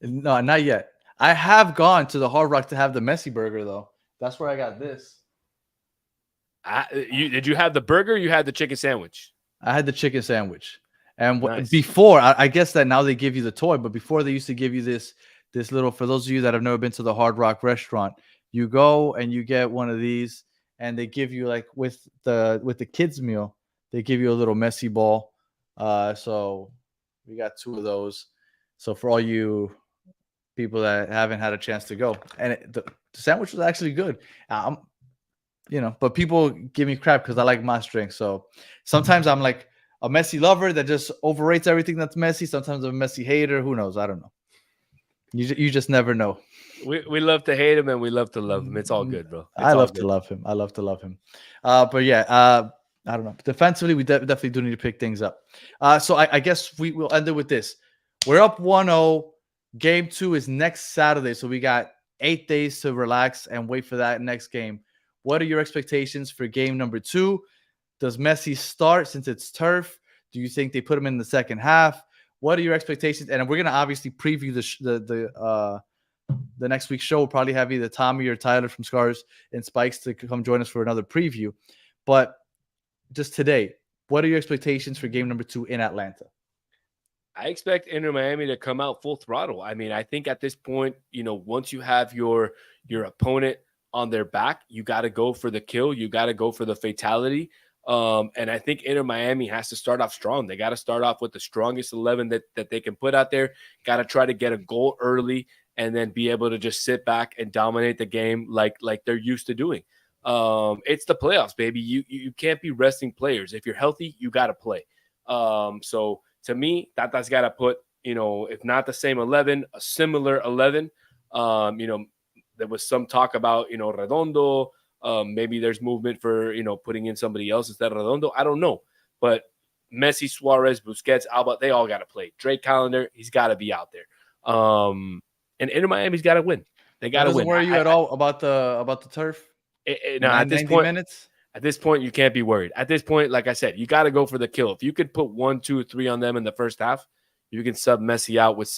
No, not yet. I have gone to the Hard Rock to have the Messi burger, though. That's where I got this. Did you have the burger? Or you had the chicken sandwich? I had the chicken sandwich. And nice. Before, I guess that now they give you the toy, but before they used to give you this little, for those of you that have never been to the Hard Rock restaurant, you go and you get one of these, and they give you, like, with the kids meal, they give you a little Messi ball. So we got 2 of those. So for all you people that haven't had a chance to go, and the sandwich was actually good. But people give me crap because I like my strength. So sometimes I'm like a Messi lover that just overrates everything that's Messi. Sometimes I'm a Messi hater. Who knows? I don't know. You just never know. We love to hate him and we love to love him. It's all good, bro. I love to love him. But yeah, I don't know. Defensively, we definitely do need to pick things up. So I guess we will end it with this. We're up 1-0. Game 2 is next Saturday. So we got 8 days to relax and wait for that next game. What are your expectations for game number 2? Does Messi start since it's turf? Do you think they put him in the second half? What are your expectations? And we're going to obviously preview the next week's show. We'll probably have either Tommy or Tyler from Scars and Spikes to come join us for another preview. But just today, what are your expectations for game number 2 in Atlanta? I expect Inter Miami to come out full throttle. I mean, I think at this point, once you have your opponent on their back, you got to go for the kill. You got to go for the fatality. And I think Inter Miami has to start off strong. They got to start off with the strongest 11 that they can put out there. Got to try to get a goal early and then be able to just sit back and dominate the game like they're used to doing. It's the playoffs, baby. You can't be resting players. If you're healthy, you got to play. So to me, Tata's got to put, if not the same 11, a similar 11. There was some talk about, Redondo. Maybe there's movement for, putting in somebody else instead of Redondo. I don't know. But Messi, Suarez, Busquets, Alba, they all got to play. Drake Callender, he's got to be out there. And Inter Miami's got to win. They got to win. Doesn't worry you at all about the turf? No, at this point, minutes? At this point, you can't be worried. At this point, like I said, you got to go for the kill. If you could put 1, 2, 3 on them in the first half, you can sub Messi out with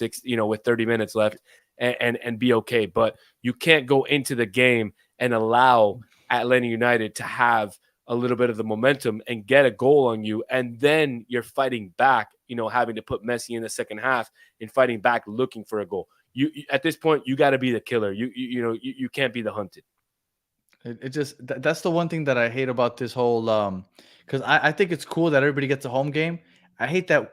30 minutes left and be okay. But you can't go into the game and allow Atlanta United to have a little bit of the momentum and get a goal on you, and then you're fighting back, having to put Messi in the second half and fighting back looking for a goal. You at this point, you got to be the killer. You can't be the hunted. That's the one thing that I hate about this whole because I think it's cool that everybody gets a home game. I hate that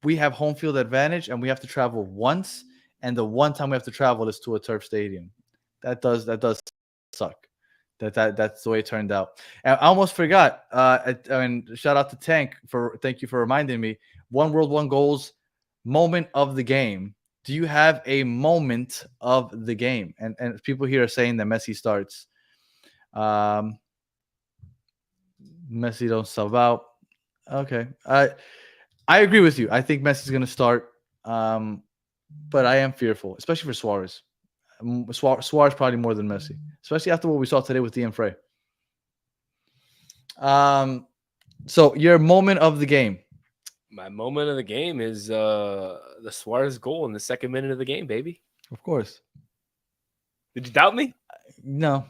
we have home field advantage and we have to travel once, and the one time we have to travel is to a turf stadium. That does suck. That's the way it turned out. And I almost forgot. I mean, shout out to thank you for reminding me. One World, One Goals moment of the game. Do you have a moment of the game? And people here are saying that Messi starts. Messi don't sub out. Okay. I agree with you. I think Messi's going to start. But I am fearful, especially for Suarez. Suarez probably more than Messi, especially after what we saw today with Ian Frey. So your moment of the game. My moment of the game is the Suarez goal in the 2nd minute of the game, baby. Of course. Did you doubt me? No,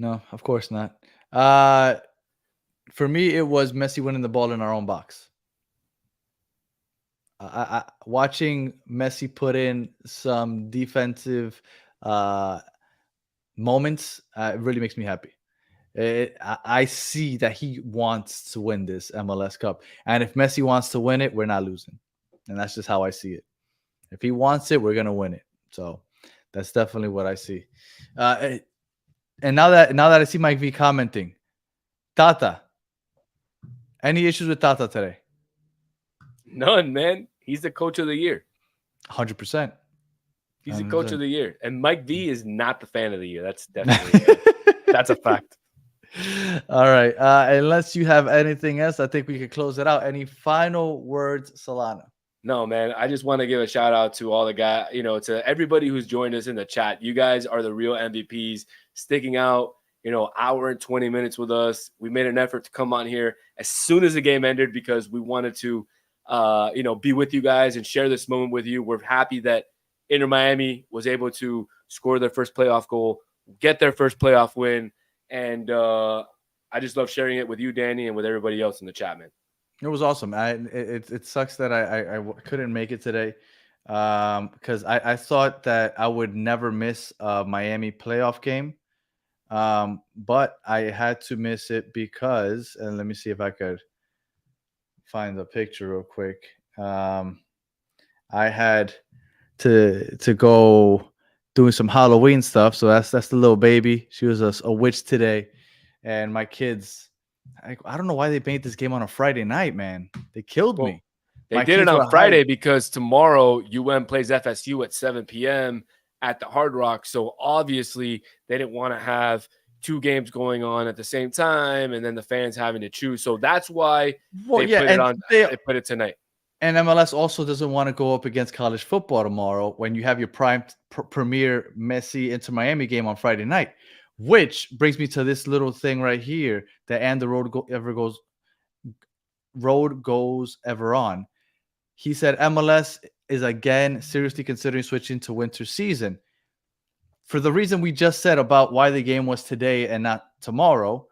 of course not. For me, it was Messi winning the ball in our own box. Watching Messi put in some defensive moments it really makes me happy. I see that he wants to win this MLS Cup. And if Messi wants to win it, we're not losing. And that's just how I see it. If he wants it, we're going to win it. So that's definitely what I see. And now that I see Mike V commenting, Tata, any issues with Tata today? None, man. He's the coach of the year. 100%. He's the coach of the year. And Mike V is not the fan of the year. That's definitely that's a fact. All right. Unless you have anything else, I think we could close it out. Any final words, Solana? No, man. I just want to give a shout out to all the guys, to everybody who's joined us in the chat. You guys are the real MVPs, sticking out, hour and 20 minutes with us. We made an effort to come on here as soon as the game ended because we wanted to, be with you guys and share this moment with you. We're happy that Inter Miami was able to score their first playoff goal, get their first playoff win. And I just love sharing it with you, Danny, and with everybody else in the chat, man. It was awesome. It sucks that I couldn't make it today because I thought that I would never miss a Miami playoff game. But I had to miss it because, and let me see if I could find the picture real quick. I had to go doing some Halloween stuff. So that's the little baby. She was a witch today. And my kids, I don't know why they made this game on a Friday night, man. They killed me. They did it on Friday because tomorrow UM plays FSU at 7 p.m. at the Hard Rock. So obviously they didn't want to have two games going on at the same time and then the fans having to choose. So that's why they put it tonight. And MLS also doesn't want to go up against college football tomorrow when you have your premier Messi Inter Miami game on Friday night, which brings me to this little thing right here that and the road goes ever on. He said MLS is again seriously considering switching to winter season. For the reason we just said about why the game was today and not tomorrow,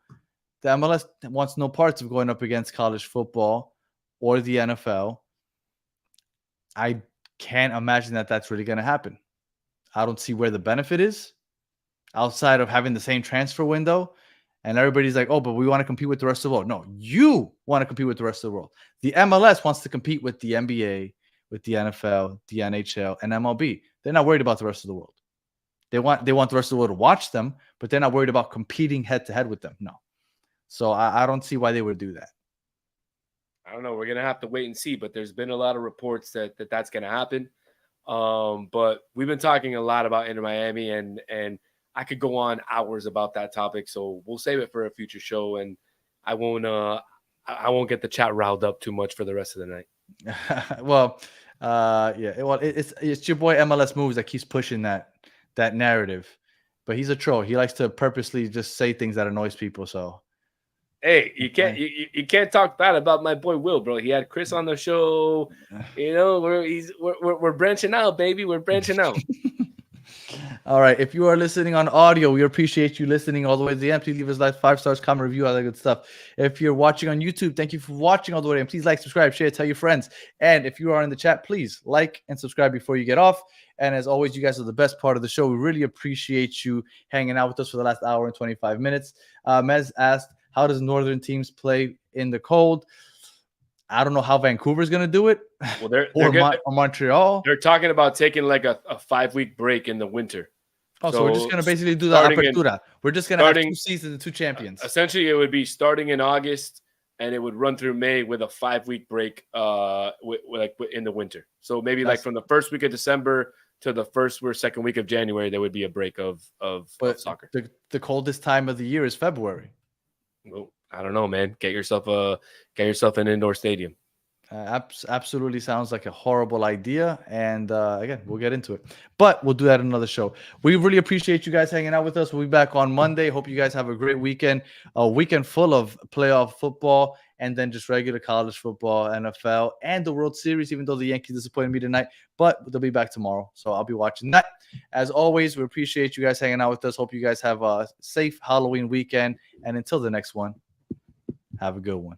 the MLS wants no parts of going up against college football or the NFL. I can't imagine that that's really going to happen. I don't see where the benefit is outside of having the same transfer window. And everybody's like, oh, but we want to compete with the rest of the world. No, you want to compete with the rest of the world. The MLS wants to compete with the NBA, with the NFL, the NHL, and MLB. They're not worried about the rest of the world. They want the rest of the world to watch them, but they're not worried about competing head-to-head with them. No. So I don't see why they would do that. I don't know. We're going to have to wait and see, but there's been a lot of reports that's going to happen. But we've been talking a lot about Inter Miami, and I could go on hours about that topic. So we'll save it for a future show, and I won't get the chat riled up too much for the rest of the night. Well, it's your boy MLS Moves that keeps pushing that narrative, but he's a troll. He likes to purposely just say things that annoys people. So. Hey, you can't talk bad about my boy Will, bro. He had Chris on the show. We're branching out, baby. We're branching out. All right. If you are listening on audio, we appreciate you listening all the way to the end. Please leave us like 5 stars, comment, review, all that good stuff. If you're watching on YouTube, thank you for watching all the way to the end. Please like, subscribe, share, tell your friends. And if you are in the chat, please like and subscribe before you get off. And as always, you guys are the best part of the show. We really appreciate you hanging out with us for the last hour and 25 minutes. Mez asked, how does northern teams play in the cold? I don't know how Vancouver's going to do it. Well, or Montreal. They're talking about taking like a 5-week break in the winter Oh, so we're just gonna basically do the apertura. We're just gonna have 2 seasons and 2 champions. Essentially, it would be starting in August, and it would run through May with a 5-week break, in the winter. So maybe like from the first week of December to the first or second week of January, there would be a break of soccer. The coldest time of the year is February. Well, I don't know, man. Get yourself an indoor stadium. Absolutely sounds like a horrible idea. And again, we'll get into it. But we'll do that in another show. We really appreciate you guys hanging out with us. We'll be back on Monday. Hope you guys have a great weekend. A weekend full of playoff football and then just regular college football, NFL, and the World Series, even though the Yankees disappointed me tonight. But they'll be back tomorrow. So I'll be watching that. As always, we appreciate you guys hanging out with us. Hope you guys have a safe Halloween weekend. And until the next one, have a good one.